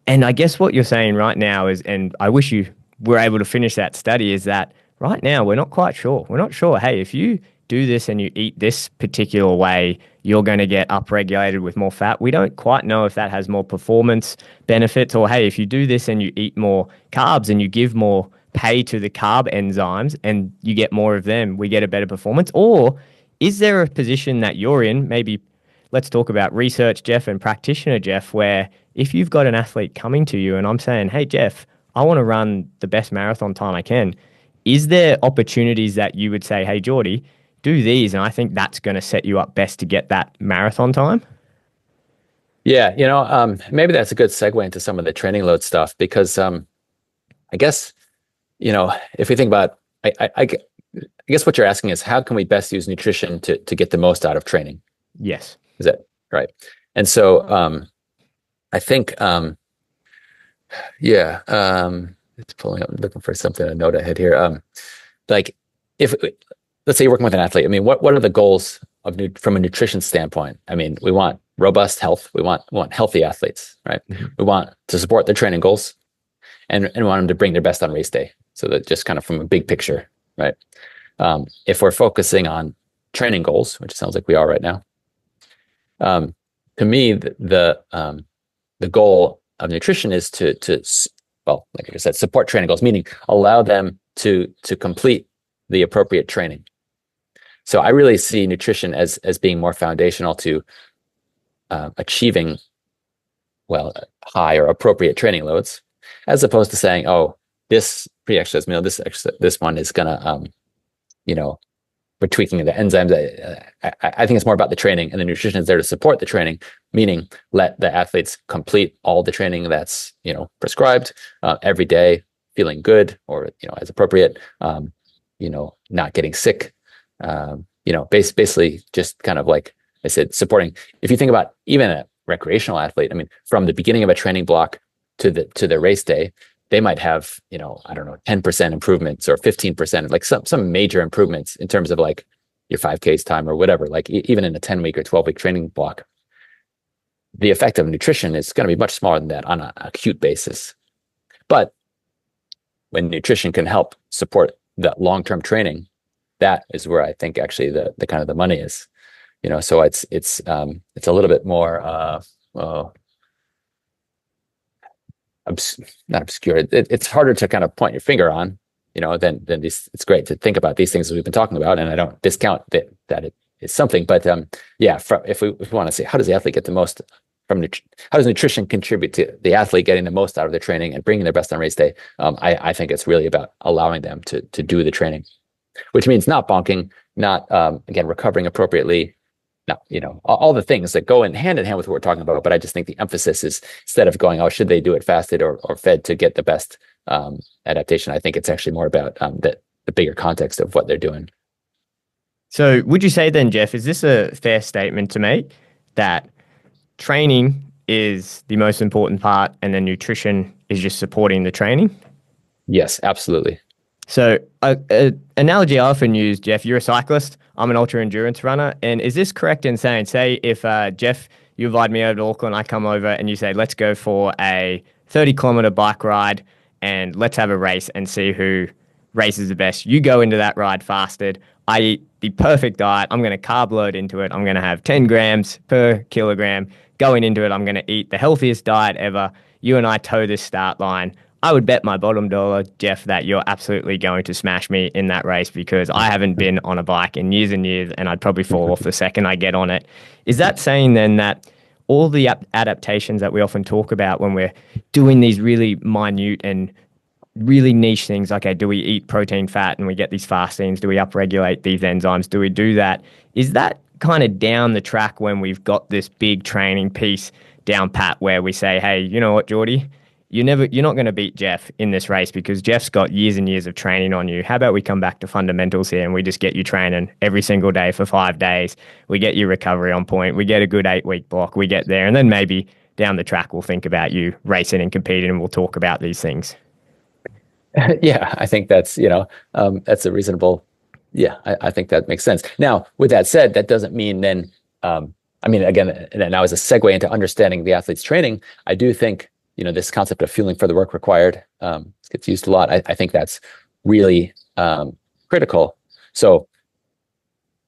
S2: And I guess what you're saying right now is, and I wish you were able to finish that study, is that right now we're not quite sure. We're not sure, hey, if you do this and you eat this particular way, you're going to get upregulated with more fat. We don't quite know if that has more performance benefits, or hey, if you do this and you eat more carbs and you give more pay to the carb enzymes and you get more of them, we get a better performance. Or is there a position that you're in, maybe let's talk about research, Jeff, and practitioner, Jeff, where if you've got an athlete coming to you and I'm saying, hey, Jeff, I want to run the best marathon time I can, is there opportunities that you would say, hey, Geordie, do these, and I think that's going to set you up best to get that marathon time?
S1: Yeah, maybe that's a good segue into some of the training load stuff, because I guess, if we think about, I guess what you're asking is, how can we best use nutrition to get the most out of training?
S2: Yes.
S1: Is that right? And so I think, it's pulling up, looking for something, a note ahead here. Like if, let's say you're working with an athlete, I mean, what are the goals from a nutrition standpoint? I mean, we want robust health. We want healthy athletes, right? Mm-hmm. We want to support their training goals and want them to bring their best on race day. So that just kind of from a big picture, right? If we're focusing on training goals, which it sounds like we are right now, to me, the goal of nutrition is to like I said, support training goals, meaning allow them to complete the appropriate training. So I really see nutrition as being more foundational to achieving, well, high or appropriate training loads, as opposed to saying, oh, this pre-exercise meal, this one is gonna, you know, we're tweaking the enzymes. I think it's more about the training, and the nutrition is there to support the training, meaning let the athletes complete all the training that's, prescribed every day, feeling good or, as appropriate, not getting sick, basically just kind of like I said, supporting. If you think about even a recreational athlete, I mean, from the beginning of a training block to the race day, they might have, I don't know, 10% improvements or 15%, like some major improvements in terms of like your 5Ks time or whatever, like even in a 10-week or 12-week training block. The effect of nutrition is going to be much smaller than that on an acute basis. But when nutrition can help support that long-term training, that is where I think actually the kind of the money is. So it's a little bit more not obscure. It's harder to kind of point your finger on, than these. It's great to think about these things that we've been talking about, and I don't discount that it is something. But if we want to say, how does the athlete get the most from how does nutrition contribute to the athlete getting the most out of their training and bringing their best on race day? I think it's really about allowing them to do the training, which means not bonking, not again recovering appropriately. Not, all the things that go in hand with what we're talking about. But I just think the emphasis is, instead of going, oh, should they do it fasted or fed to get the best adaptation? I think it's actually more about the bigger context of what they're doing.
S2: So would you say then, Jeff, is this a fair statement to make that training is the most important part and then nutrition is just supporting the training?
S1: Yes, absolutely.
S2: So an analogy I often use, Jeff, you're a cyclist, I'm an ultra endurance runner. And is this correct in saying, say if Jeff, you invite me over to Auckland, I come over and you say, let's go for a 30-kilometer bike ride and let's have a race and see who races the best. You go into that ride fasted. I eat the perfect diet. I'm going to carb load into it. I'm going to have 10 grams per kilogram. Going into it, I'm going to eat the healthiest diet ever. You and I toe this start line. I would bet my bottom dollar, Jeff, that you're absolutely going to smash me in that race because I haven't been on a bike in years and years and I'd probably fall off the second I get on it. Is that saying then that all the adaptations that we often talk about when we're doing these really minute and really niche things, okay, do we eat protein, fat, and we get these fastings? Do we upregulate these enzymes? Do we do that? Is that kind of down the track when we've got this big training piece down pat where we say, hey, you know what, Geordie? You're not going to beat Jeff in this race because Jeff's got years and years of training on you. How about we come back to fundamentals here and we just get you training every single day for 5 days. We get your recovery on point. We get a good 8-week block. We get there. And then maybe down the track, we'll think about you racing and competing and we'll talk about these things.
S1: Yeah, I think that's a reasonable. Yeah, I think that makes sense. Now, with that said, that doesn't mean then. Again, and now as a segue into understanding the athlete's training, I do think this concept of fueling for the work required gets used a lot. I think that's really critical. So,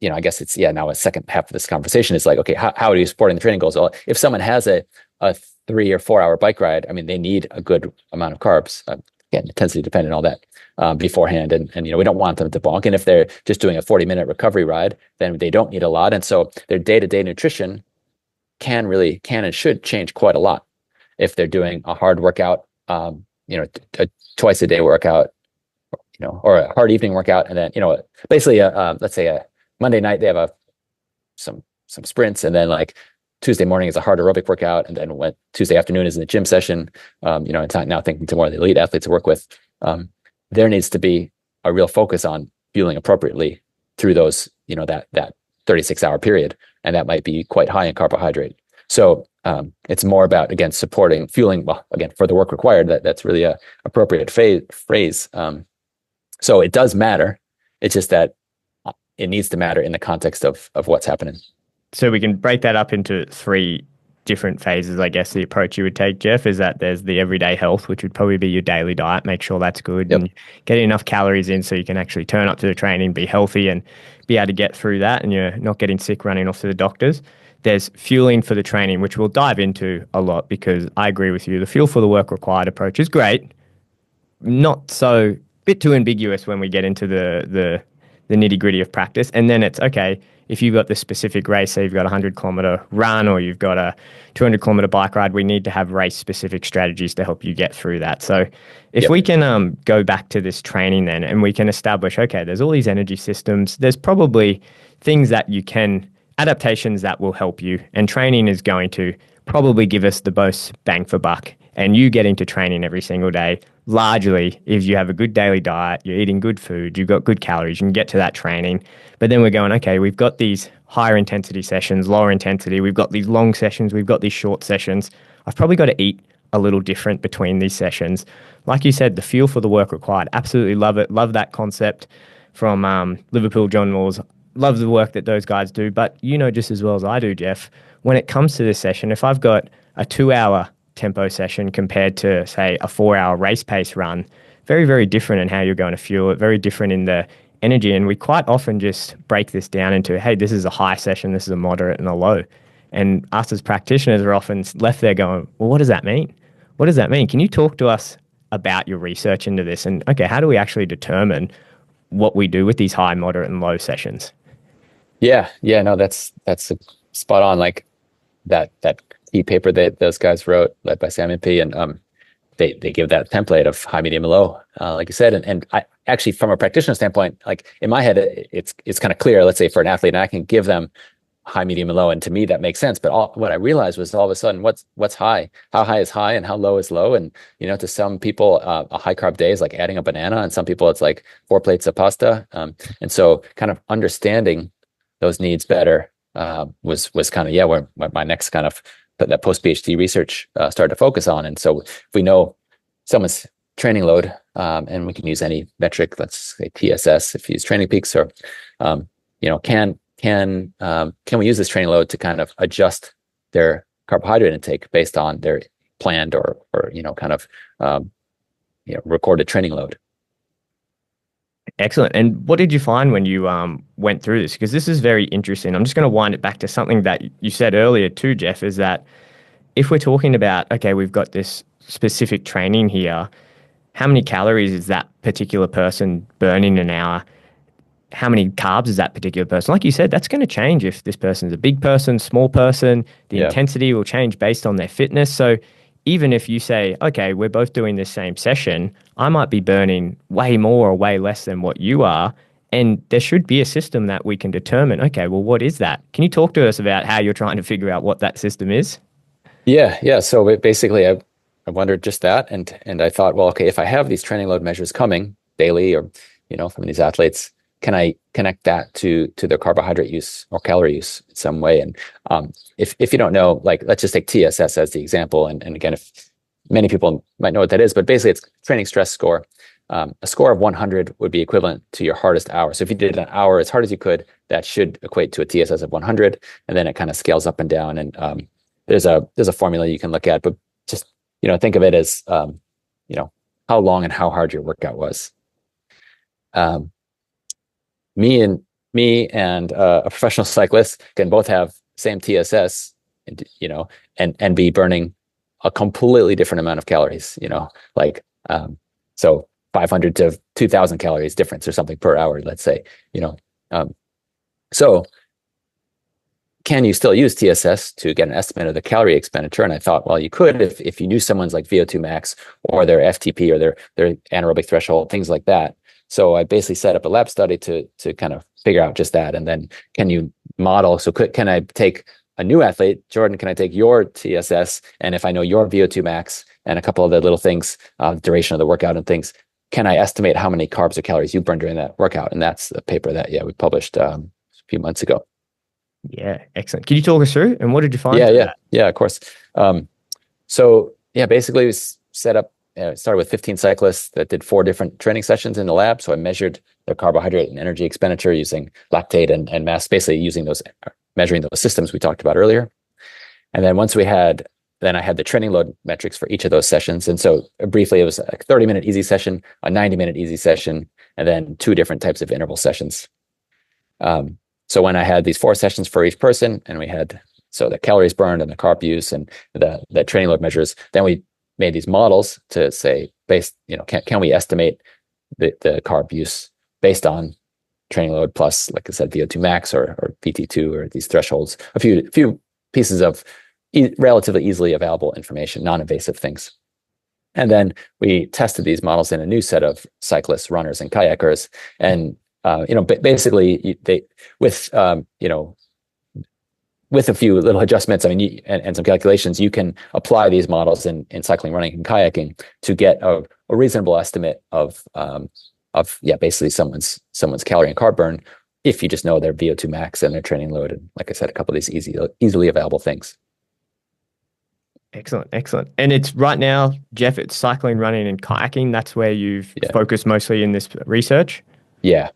S1: I guess it's now a second half of this conversation is like, okay, how are you supporting the training goals? Well, if someone has a 3 or 4 hour bike ride, they need a good amount of carbs. Again, intensity dependent, all that beforehand. And we don't want them to bonk. And if they're just doing a 40-minute recovery ride, then they don't need a lot. And so their day-to-day nutrition can and should change quite a lot. If they're doing a hard workout, a twice a day workout, or a hard evening workout, and then, basically, let's say a Monday night, they have some sprints, and then like Tuesday morning is a hard aerobic workout, and then when Tuesday afternoon is in the gym session, and now thinking to more of the elite athletes I work with, there needs to be a real focus on fueling appropriately through those, that 36-hour period, and that might be quite high in carbohydrate. So it's more about, again, supporting fueling, well, again, for the work required. That's really a appropriate phrase. So it does matter. It's just that it needs to matter in the context of what's happening.
S2: So we can break that up into 3 different phases, I guess. The approach you would take, Jeff, is that there's the everyday health, which would probably be your daily diet. Make sure that's good and getting enough calories in so you can actually turn up to the training, be healthy and be able to get through that and you're not getting sick running off to the doctors. There's fueling for the training, which we'll dive into a lot because I agree with you. The fuel for the work required approach is great. Not so, bit too ambiguous when we get into the the nitty gritty of practice. And then it's okay, if you've got the specific race, so you've got a 100-kilometer run or you've got a 200-kilometer bike ride, we need to have race specific strategies to help you get through that. So if
S1: Yep.
S2: we can go back to this training then, and we can establish, okay, there's all these energy systems, there's probably things that you can, adaptations that will help you, and training is going to probably give us the most bang for buck. And you getting to training every single day, largely, if you have a good daily diet, you're eating good food, you've got good calories, you can get to that training. But then we're going, okay, we've got these higher intensity sessions, lower intensity, we've got these long sessions, we've got these short sessions. I've probably got to eat a little different between these sessions. Like you said, the feel for the work required. Absolutely love it. Love that concept from Liverpool, John Moores. Love the work that those guys do. But you know just as well as I do, Jeff, when it comes to this session, if I've got a 2-hour tempo session compared to, say, a 4-hour race pace run, very, very different in how you're going to fuel it, very different in the energy. And we quite often just break this down into, hey, this is a high session, this is a moderate and a low. And us as practitioners are often left there going, well, what does that mean? What does that mean? Can you talk to us about your research into this? And okay, how do we actually determine what we do with these high, moderate, and low sessions?
S1: Yeah, no, that's spot on. Like that key paper that those guys wrote, led by Sam and P, and they give that template of high, medium, and low, like you said. And I actually, from a practitioner standpoint, like in my head, it's kind of clear. Let's say for an athlete, and I can give them high, medium, and low, and to me that makes sense. But what I realized was all of a sudden, what's high? How high is high, and how low is low? And to some people, a high carb day is like adding a banana, and some people it's like 4 plates of pasta. And so, kind of understanding those needs better was kind of where my next kind of that post PhD research started to focus on. And so if we know someone's training load, and we can use any metric, let's say TSS, if you use training peaks, or can we use this training load to kind of adjust their carbohydrate intake based on their planned or kind of recorded training load.
S2: Excellent. And what did you find when you went through this? Because this is very interesting. I'm just going to wind it back to something that you said earlier too, Jeff, is that if we're talking about, okay, we've got this specific training here, how many calories is that particular person burning an hour? How many carbs is that particular person? Like you said, that's going to change if this person's a big person, small person. The intensity will change based on their fitness. So even if you say, okay, we're both doing this same session, I might be burning way more or way less than what you are. And there should be a system that we can determine, okay, well, what is that? Can you talk to us about how you're trying to figure out what that system is?
S1: Yeah. So basically, I wondered just that. And I thought, well, okay, if I have these training load measures coming daily or, from these athletes, can I connect that to their carbohydrate use or calorie use in some way? And if you don't know, like, let's just take TSS as the example. And again, if many people might know what that is, but basically it's training stress score. A score of 100 would be equivalent to your hardest hour. So if you did an hour as hard as you could, that should equate to a TSS of 100. And then it kind of scales up and down. And there's a formula you can look at, but just, think of it as, how long and how hard your workout was. Me and a professional cyclist can both have same TSS, and be burning a completely different amount of calories, so 500 to 2,000 calories difference or something per hour, let's say, so can you still use TSS to get an estimate of the calorie expenditure? And I thought, well, you could if you knew someone's like VO2 max or their FTP or their anaerobic threshold, things like that. So I basically set up a lab study to kind of figure out just that. And then can you model? So can I take a new athlete, Jordan, can I take your TSS? And if I know your VO2 max and a couple of the little things, duration of the workout and things, can I estimate how many carbs or calories you burned during that workout? And that's the paper that, we published a few months ago.
S2: Yeah, excellent. Can you talk us through? And what did you find?
S1: Yeah, of course. So basically we set up, it started with 15 cyclists that did 4 different training sessions in the lab. So I measured their carbohydrate and energy expenditure using lactate and mass, basically measuring those systems we talked about earlier. And then then I had the training load metrics for each of those sessions. And so briefly, it was a 30-minute easy session, a 90-minute easy session, and then 2 different types of interval sessions. So when I had these 4 sessions for each person, and we had the calories burned and the carb use and the training load measures, then we made these models to say, can we estimate the carb use based on training load plus, like I said, VO2 max or PT2 or these thresholds, a few pieces of relatively easily available information, non-invasive things. And then we tested these models in a new set of cyclists, runners, and kayakers. And basically, they with with a few little adjustments, I mean, and some calculations, you can apply these models in cycling, running, and kayaking to get a reasonable estimate of basically someone's calorie and carb burn if you just know their VO2 max and their training load, and like I said, a couple of these easily available things.
S2: Excellent, excellent. And it's right now, Jeff, it's cycling, running, and kayaking. That's where you've focused mostly in this research.
S1: Yeah.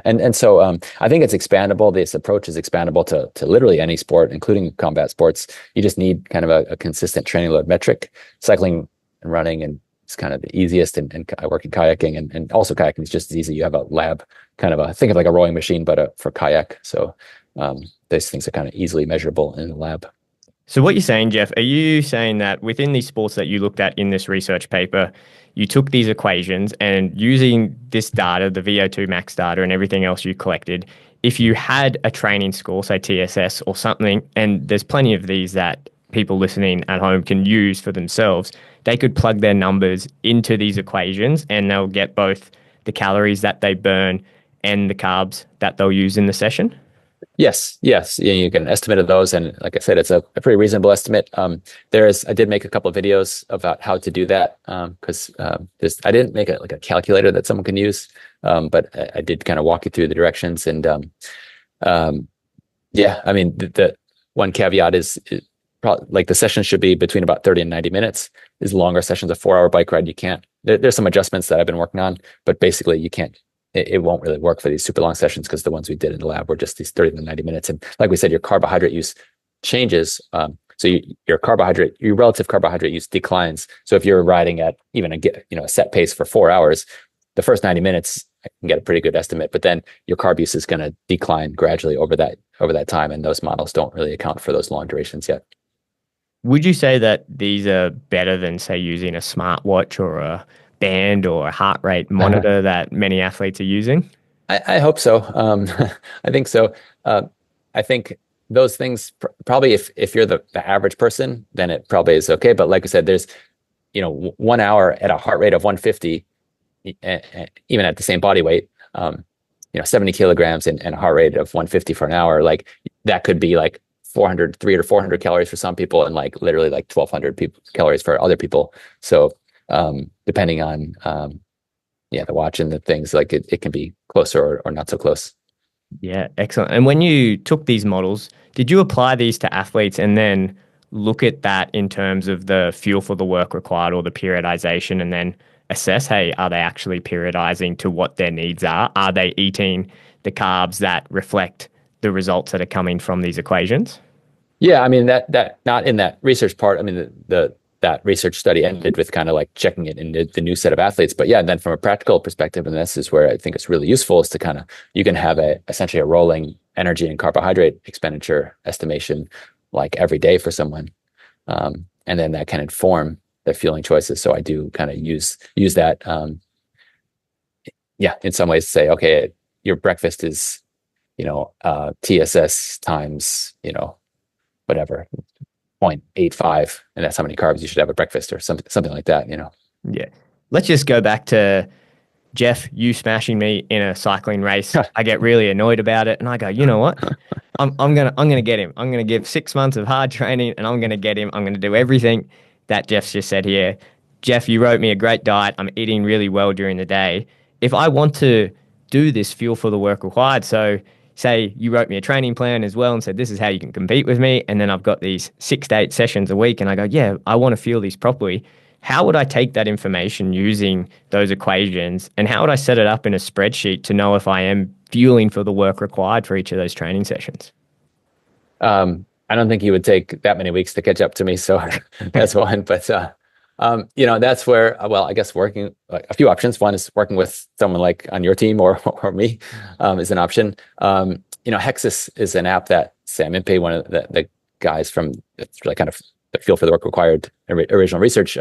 S1: And so I think it's expandable. This approach is expandable to literally any sport, including combat sports. You just need kind of a consistent training load metric. Cycling and running and it's kind of the easiest, and I work in kayaking, and also kayaking is just as easy. You have a lab, kind of think of like a rowing machine, but for kayak. So those things are kind of easily measurable in the lab.
S2: So what you're saying, Jeff, are you saying that within these sports that you looked at in this research paper, you took these equations and using this data, the VO2 max data and everything else you collected, if you had a training score, say TSS or something, and there's plenty of these that people listening at home can use for themselves, they could plug their numbers into these equations and they'll get both the calories that they burn and the carbs that they'll use in the session?
S1: Yes. Yeah, you get an estimate of those, and like I said, it's a pretty reasonable estimate. I did make a couple of videos about how to do that because I didn't make a calculator that someone can use, but I did kind of walk you through the directions. And I mean, the one caveat is probably like the session should be between about 30 and 90 minutes. These longer sessions, a 4-hour bike ride, you can't. There's some adjustments that I've been working on, but basically you can't. It won't really work for these super long sessions because the ones we did in the lab were just these 30 to 90 minutes. And like we said, your carbohydrate use changes. So your relative carbohydrate use declines. So if you're riding at even a set pace for 4 hours, the first 90 minutes, I can get a pretty good estimate, but then your carb use is going to decline gradually over that time. And those models don't really account for those long durations yet.
S2: Would you say that these are better than, say, using a smartwatch or a band or a heart rate monitor that many athletes are using?
S1: I hope so. I think so. I think those things probably, if you're the average person, then it probably is okay. But like I said, there's 1 hour at a heart rate of 150, even at the same body weight, 70 kilograms and a heart rate of 150 for an hour, like that could be like 300 or 400 calories for some people, and like literally like 1,200 calories for other people. So depending on the watch and the things, like it can be closer or not so close.
S2: Yeah, excellent. And when you took these models, did you apply these to athletes and then look at that in terms of the fuel for the work required or the periodization, and then assess, hey, are they actually periodizing to what their needs are? Are they eating the carbs that reflect the results that are coming from these equations?
S1: Yeah, I mean that not in that research part. I mean that research study ended with kind of like checking it in the new set of athletes. But yeah, and then from a practical perspective, and this is where I think it's really useful, is to you can have essentially a rolling energy and carbohydrate expenditure estimation like every day for someone. And then that can inform their fueling choices. So I do kind of use that, in some ways to say, okay, your breakfast is, TSS times, whatever, 0.85, and that's how many carbs you should have at breakfast, or something like that,
S2: Yeah. Let's just go back to Jeff, you smashing me in a cycling race. I get really annoyed about it, and I go, you know what? I'm gonna get him. I'm gonna give 6 months of hard training, and I'm gonna get him. I'm gonna do everything that Jeff's just said here. Jeff, you wrote me a great diet. I'm eating really well during the day. If I want to do this fuel for the work required, so say you wrote me a training plan as well and said, this is how you can compete with me, and then I've got these 6 to 8 sessions a week, and I go, yeah, I want to fuel these properly. How would I take that information using those equations, and how would I set it up in a spreadsheet to know if I am fueling for the work required for each of those training sessions?
S1: I don't think you would take that many weeks to catch up to me, so that's one. But that's where, I guess working, like, a few options. One is working with someone like on your team or me is an option. Hexus is an app that Sam Impey, one of the guys from, it's really kind of the Fuel for the Work Required original research,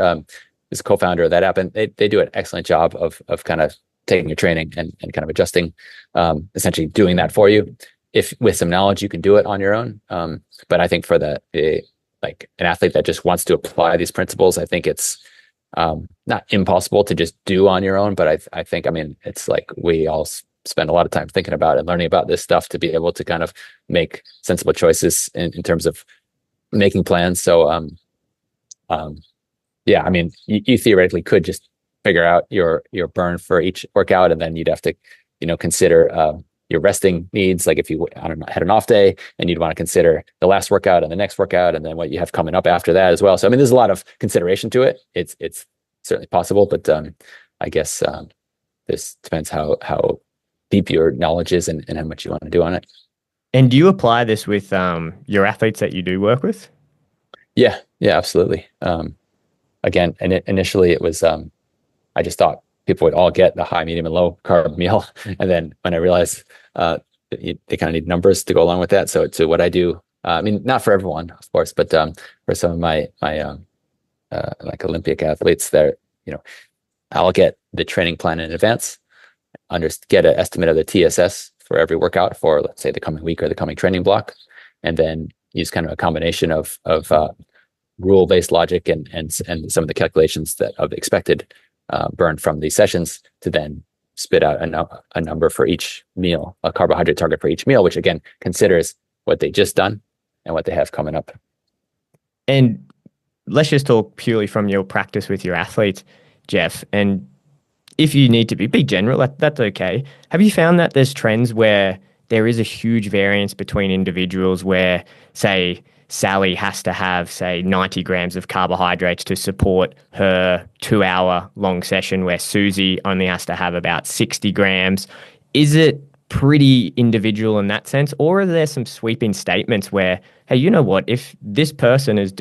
S1: is co-founder of that app, and they do an excellent job of kind of taking your training and kind of adjusting, essentially doing that for you. If with some knowledge, you can do it on your own. But I think for like an athlete that just wants to apply these principles, I think it's not impossible to just do on your own. But I think, I mean, it's like we all spend a lot of time thinking about and learning about this stuff to be able to kind of make sensible choices in terms of making plans. So, yeah, I mean, you theoretically could just figure out your burn for each workout, and then you'd have to, consider your resting needs. Like if you, I don't know, had an off day, and you'd want to consider the last workout and the next workout, and then what you have coming up after that as well. So, I mean, there's a lot of consideration to it. It's certainly possible, but I guess this depends how deep your knowledge is and how much you want to do on it.
S2: And do you apply this with your athletes that you do work with?
S1: Yeah, absolutely. Again, and initially it was, I just thought people would all get the high, medium, and low carb meal. And then when I realized they kind of need numbers to go along with that. So what I do, I mean, not for everyone, of course, but for some of my like Olympic athletes there, I'll get the training plan in advance, get an estimate of the TSS for every workout for, let's say, the coming week or the coming training block, and then use kind of a combination of rule-based logic and some of the calculations of expected burn from these sessions to then spit out a number for each meal, a carbohydrate target for each meal, which again considers what they just done and what they have coming up.
S2: And let's just talk purely from your practice with your athletes, Jeff. And if you need to be general, that's okay. Have you found that there's trends where there is a huge variance between individuals where, say, Sally has to have, say, 90 grams of carbohydrates to support her 2-hour long session, where Susie only has to have about 60 grams? Is it pretty individual in that sense? Or are there some sweeping statements where, hey, you know what, if this person is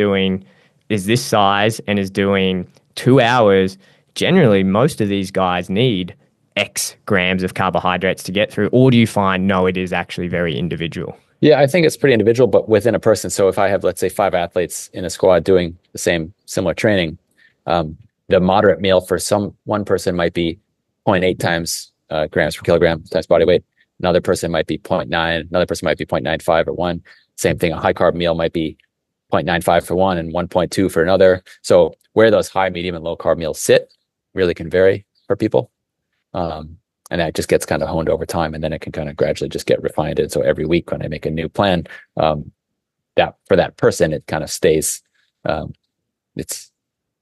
S2: this size and is doing 2 hours, generally most of these guys need X grams of carbohydrates to get through? Or do you find, no, it is actually very individual?
S1: Yeah, I think it's pretty individual, but within a person. So if I have, let's say, 5 athletes in a squad doing the similar training, the moderate meal for one person might be 0.8 times grams per kilogram times body weight. Another person might be 0.9. Another person might be 0.95 or 1. Same thing, a high carb meal might be 0.95 for one and 1.2 for another. So where those high, medium, and low carb meals sit really can vary for people. And that just gets kind of honed over time, and then it can kind of gradually just get refined. And so every week when I make a new plan, that for that person, it kind of stays. It's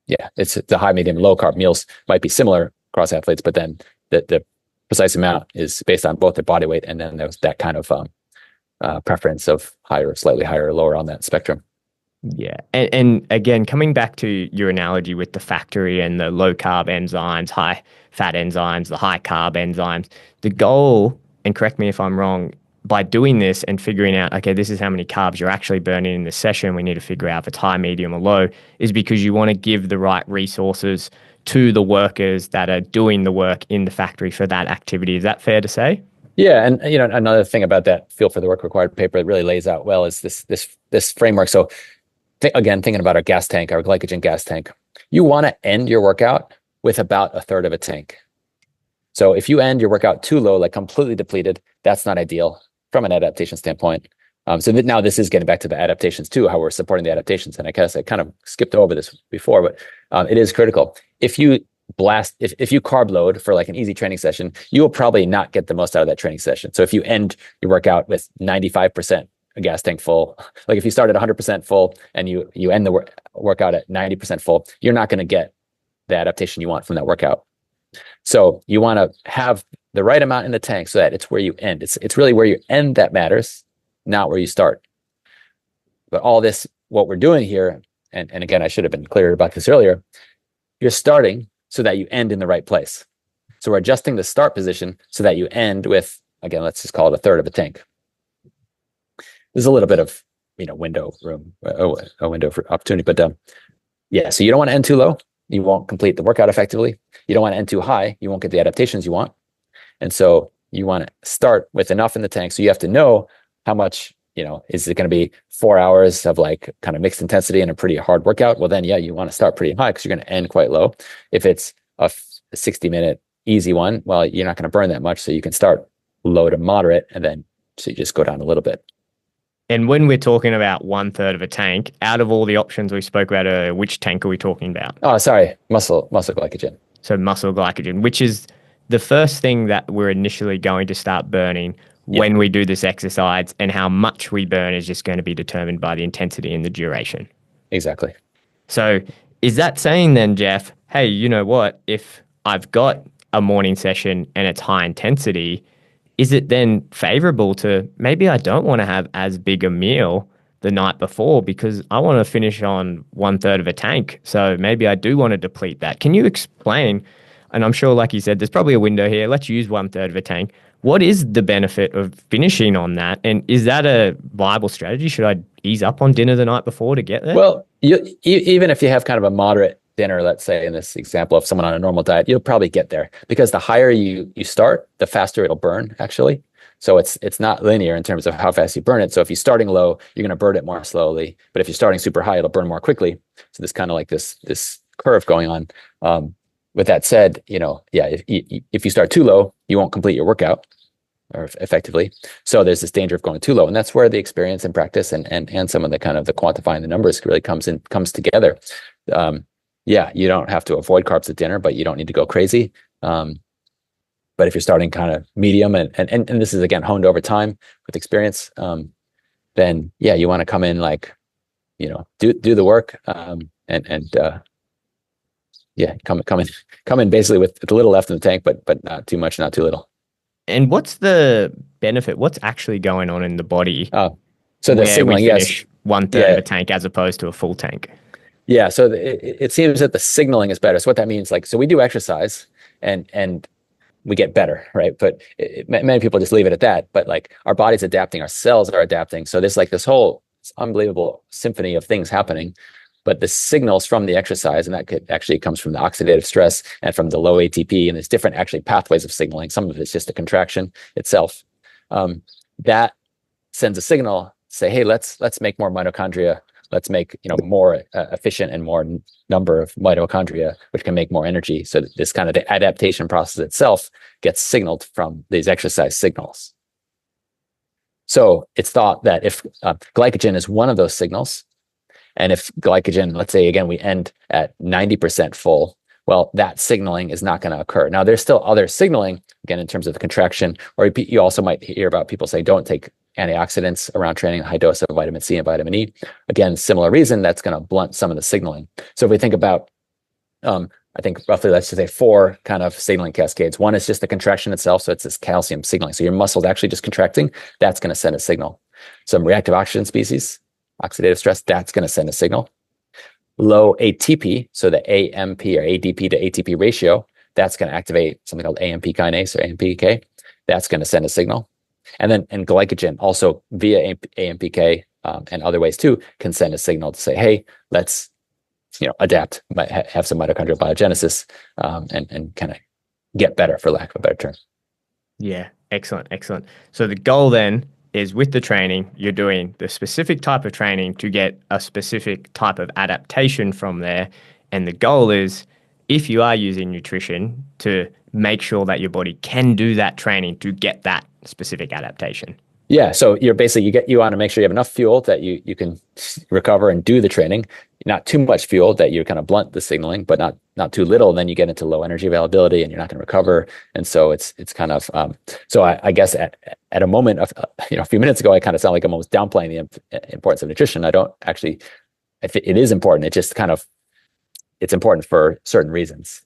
S1: the high, medium, low carb meals might be similar across athletes, but then the precise amount is based on both their body weight, and then there's that kind of preference of higher, slightly higher or lower on that spectrum.
S2: Yeah. And again, coming back to your analogy with the factory and the low carb enzymes, high fat enzymes, the high carb enzymes, the goal, and correct me if I'm wrong, by doing this and figuring out, okay, this is how many carbs you're actually burning in this session, we need to figure out if it's high, medium, or low, is because you want to give the right resources to the workers that are doing the work in the factory for that activity. Is that fair to say?
S1: Yeah, and another thing about that Feel for the Work Required paper that really lays out well is this framework. So again, thinking about our gas tank, our glycogen gas tank, you want to end your workout with about a third of a tank. So if you end your workout too low, like completely depleted, that's not ideal from an adaptation standpoint. So now this is getting back to the adaptations too, how we're supporting the adaptations. And I guess I kind of skipped over this before, but it is critical. If you if you carb load for like an easy training session, you will probably not get the most out of that training session. So if you end your workout with 95% a gas tank full, like if you start at 100% full and you end the workout at 90% full, you're not going to get the adaptation you want from that workout. So you want to have the right amount in the tank so that it's where you end. It's really where you end that matters, not where you start. But all this, what we're doing here, and again, I should have been clearer about this earlier, you're starting so that you end in the right place. So we're adjusting the start position so that you end with, again, let's just call it a third of a tank. There's a little bit of, window room, a window for opportunity, but yeah, so you don't want to end too low. You won't complete the workout effectively. You don't want to end too high. You won't get the adaptations you want. And so you want to start with enough in the tank. So you have to know how much, is it going to be 4 hours of like kind of mixed intensity and a pretty hard workout? Well, then, yeah, you want to start pretty high because you're going to end quite low. If it's a 60-minute easy one, well, you're not going to burn that much. So you can start low to moderate, and then so you just go down a little bit.
S2: And when we're talking about 1/3 of a tank, out of all the options we spoke about earlier, which tank are we talking about?
S1: Oh, sorry, muscle glycogen.
S2: So muscle glycogen, which is the first thing that we're initially going to start burning
S1: Yep,
S2: when we do this exercise, and how much we burn is just going to be determined by the intensity and the duration.
S1: exactly.
S2: So is that saying then, Jeff, hey, you know what? If I've got a morning session and it's high intensity, is it then favorable to maybe I don't want to have as big a meal the night before because I want to finish on 1/3 of a tank? So maybe I do want to deplete that. Can you explain? And I'm sure, like you said, there's probably a window here. Let's use 1/3 of a tank. What is the benefit of finishing on that? And is that a viable strategy? Should I ease up on dinner the night before to get there?
S1: Well, even if you have kind of a moderate dinner, let's say in this example of someone on a normal diet, you'll probably get there because the higher you start, the faster it'll burn actually. So it's not linear in terms of how fast you burn it. So if you're starting low, you're going to burn it more slowly. But if you're starting super high, it'll burn more quickly. So there's kind of like this curve going on. With that said, yeah, if you start too low, you won't complete your workout or effectively. So there's this danger of going too low, and that's where the experience and practice and some of the kind of the quantifying the numbers really comes together. Yeah, you don't have to avoid carbs at dinner, but you don't need to go crazy. But if you're starting kind of medium and this is again honed over time with experience, then yeah, you want to come in like, do the work, yeah, come in basically with a little left in the tank, but not too much, not too little.
S2: And what's the benefit? What's actually going on in the body
S1: So the
S2: where we
S1: signaling,
S2: finish
S1: yes,
S2: 1/3 of
S1: yeah,
S2: a tank as opposed to a full tank?
S1: yeah. So it seems that the signaling is better. So what that means, like, so we do exercise and we get better, right? But many people just leave it at that. But like our body's adapting, our cells are adapting. So there's like this whole unbelievable symphony of things happening. But the signals from the exercise, and that actually comes from the oxidative stress and from the low ATP, and there's different actually pathways of signaling. Some of it's just a contraction itself. That sends a signal, say, hey, let's make more mitochondria. Let's make more efficient and more number of mitochondria, which can make more energy. So this kind of the adaptation process itself gets signaled from these exercise signals. So it's thought that if glycogen is one of those signals, and if glycogen, let's say, again, we end at 90% full, well, that signaling is not going to occur. Now, there's still other signaling, again, in terms of the contraction, or you also might hear about people saying, don't take antioxidants around training, a high dose of vitamin C and vitamin E. Again, similar reason, that's going to blunt some of the signaling. So if we think about, I think roughly, let's just say 4 kind of signaling cascades. One is just the contraction itself. So it's this calcium signaling. So your muscle's actually just contracting. That's going to send a signal. Some reactive oxygen species, oxidative stress, that's going to send a signal. Low ATP, so the AMP or ADP to ATP ratio, that's going to activate something called AMP kinase or AMPK. That's going to send a signal. And then glycogen also via AMPK and other ways too can send a signal to say, hey, let's adapt, have some mitochondrial biogenesis and kind of get better, for lack of a better term.
S2: Yeah, excellent, excellent. So the goal then is with the training, you're doing the specific type of training to get a specific type of adaptation from there. And the goal is, if you are using nutrition, to make sure that your body can do that training to get that specific adaptation.
S1: Yeah, so you're basically you want to make sure you have enough fuel that you can recover and do the training. Not too much fuel that you kind of blunt the signaling, but not too little. Then you get into low energy availability and you're not going to recover. And so it's kind of so I guess at a moment of a few minutes ago, I kind of sound like I'm almost downplaying the importance of nutrition. I don't actually. It is important. It just kind of it's important for certain reasons.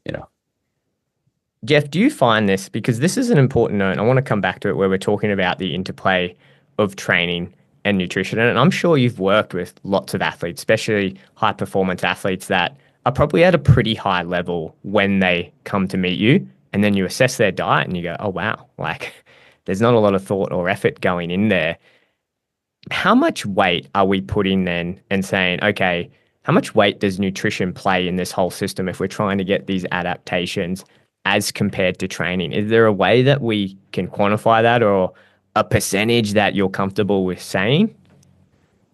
S2: Jeff, do you find this, because this is an important note, I want to come back to it where we're talking about the interplay of training and nutrition. And I'm sure you've worked with lots of athletes, especially high performance athletes that are probably at a pretty high level when they come to meet you. And then you assess their diet and you go, oh, wow, like there's not a lot of thought or effort going in there. How much weight are we putting then and saying, okay, how much weight does nutrition play in this whole system if we're trying to get these adaptations as compared to training? Is there a way that we can quantify that, or a percentage that you're comfortable with saying?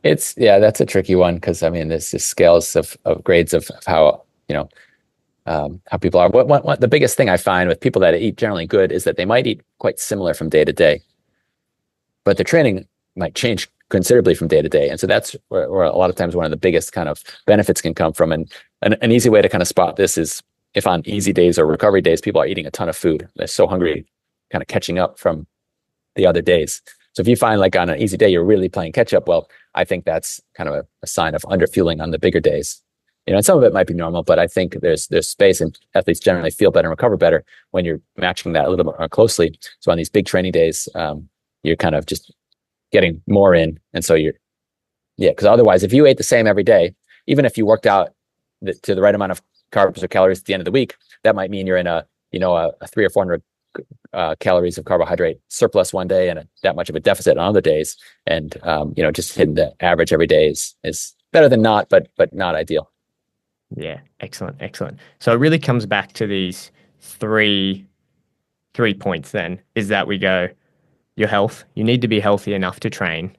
S1: That's a tricky one because I mean, there's just scales of grades of how, how people are. What the biggest thing I find with people that eat generally good is that they might eat quite similar from day to day, but the training might change considerably from day to day. And so that's where a lot of times one of the biggest kind of benefits can come from. And an easy way to kind of spot this is if on easy days or recovery days, people are eating a ton of food. They're so hungry, kind of catching up from the other days. So if you find like on an easy day, you're really playing catch up, well, I think that's kind of a sign of underfueling on the bigger days. And some of it might be normal, but I think there's space, and athletes generally feel better and recover better when you're matching that a little bit more closely. So on these big training days, you're kind of just getting more in. And so because otherwise, if you ate the same every day, even if you worked out to the right amount of carbs or calories at the end of the week, that might mean you're in a 300 or 400 calories of carbohydrate surplus one day and that much of a deficit on other days. And, just hitting the average every day is better than not, but not ideal.
S2: Yeah, excellent, excellent. So it really comes back to these three points then, is that we go, your health, you need to be healthy enough to train.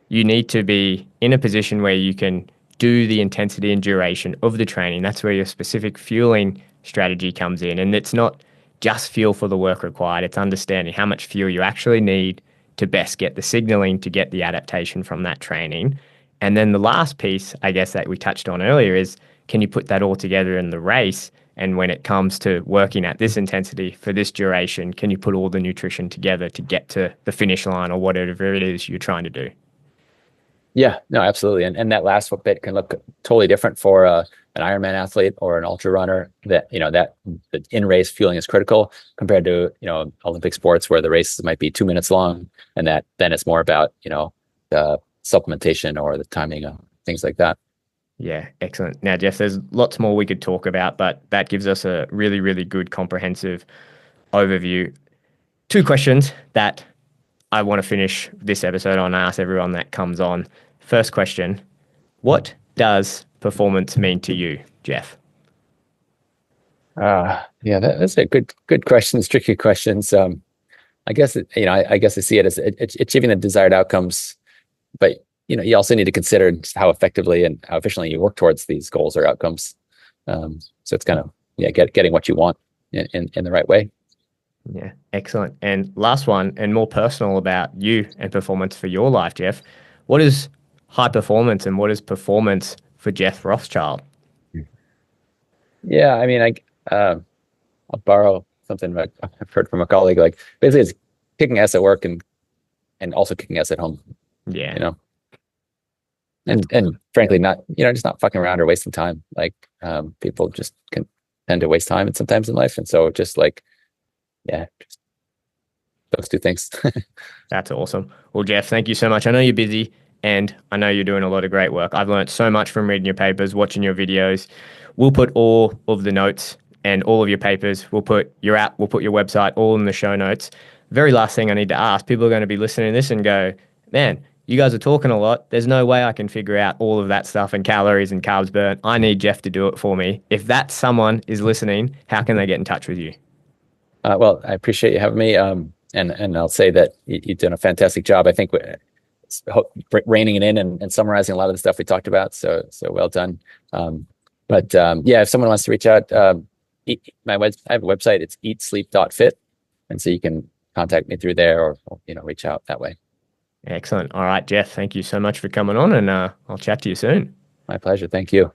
S2: You need to be in a position where you can do the intensity and duration of the training. That's where your specific fueling strategy comes in. And it's not just fuel for the work required, it's understanding how much fuel you actually need to best get the signaling to get the adaptation from that training. And then the last piece, I guess, that we touched on earlier is, can you put that all together in the race? And when it comes to working at this intensity for this duration, can you put all the nutrition together to get to the finish line or whatever it is you're trying to do?
S1: Yeah, no, absolutely. And that last bit can look totally different for an Ironman athlete or an ultra runner. That the in-race fueling is critical compared to Olympic sports where the races might be 2 minutes long, and that then it's more about the supplementation or the timing of things like that.
S2: Yeah, excellent. Now, Jeff, there's lots more we could talk about, but that gives us a really, really good comprehensive overview. Two questions that I want to finish this episode on. I ask everyone that comes on. First question, what does performance mean to you, Jeff?
S1: Yeah, that's a good question. It's tricky questions. I guess I guess I see it as achieving the desired outcomes, but you also need to consider how effectively and how efficiently you work towards these goals or outcomes. So it's kind of getting what you want in the right way.
S2: Yeah, excellent. And last one, and more personal about you and performance for your life, Jeff. What is high performance and what is performance for Jeff Rothschild?
S1: Yeah, I mean, I'll borrow something I've heard from a colleague. Like basically, it's kicking ass at work and also kicking ass at home.
S2: Yeah.
S1: And frankly, not just not fucking around or wasting time. Like people just can tend to waste time and sometimes in life, and so just like just those two things.
S2: That's awesome. Well, Jeff, thank you so much. I know you're busy and I know you're doing a lot of great work. I've learned so much from reading your papers, watching your videos. We'll put all of the notes and all of your papers. We'll put your app, we'll put your website all in the show notes. Very last thing I need to ask, people are going to be listening to this and go, man, you guys are talking a lot. There's no way I can figure out all of that stuff and calories and carbs burnt. I need Jeff to do it for me. If that someone is listening, how can they get in touch with you?
S1: Well, I appreciate you having me. And I'll say that you've done a fantastic job. I think reining it in and summarizing a lot of the stuff we talked about. So well done. But if someone wants to reach out, I have a website. It's eatsleep.fit, and so you can contact me through there or reach out that way.
S2: Excellent. All right, Jeff, thank you so much for coming on, and I'll chat to you soon.
S1: My pleasure. Thank you.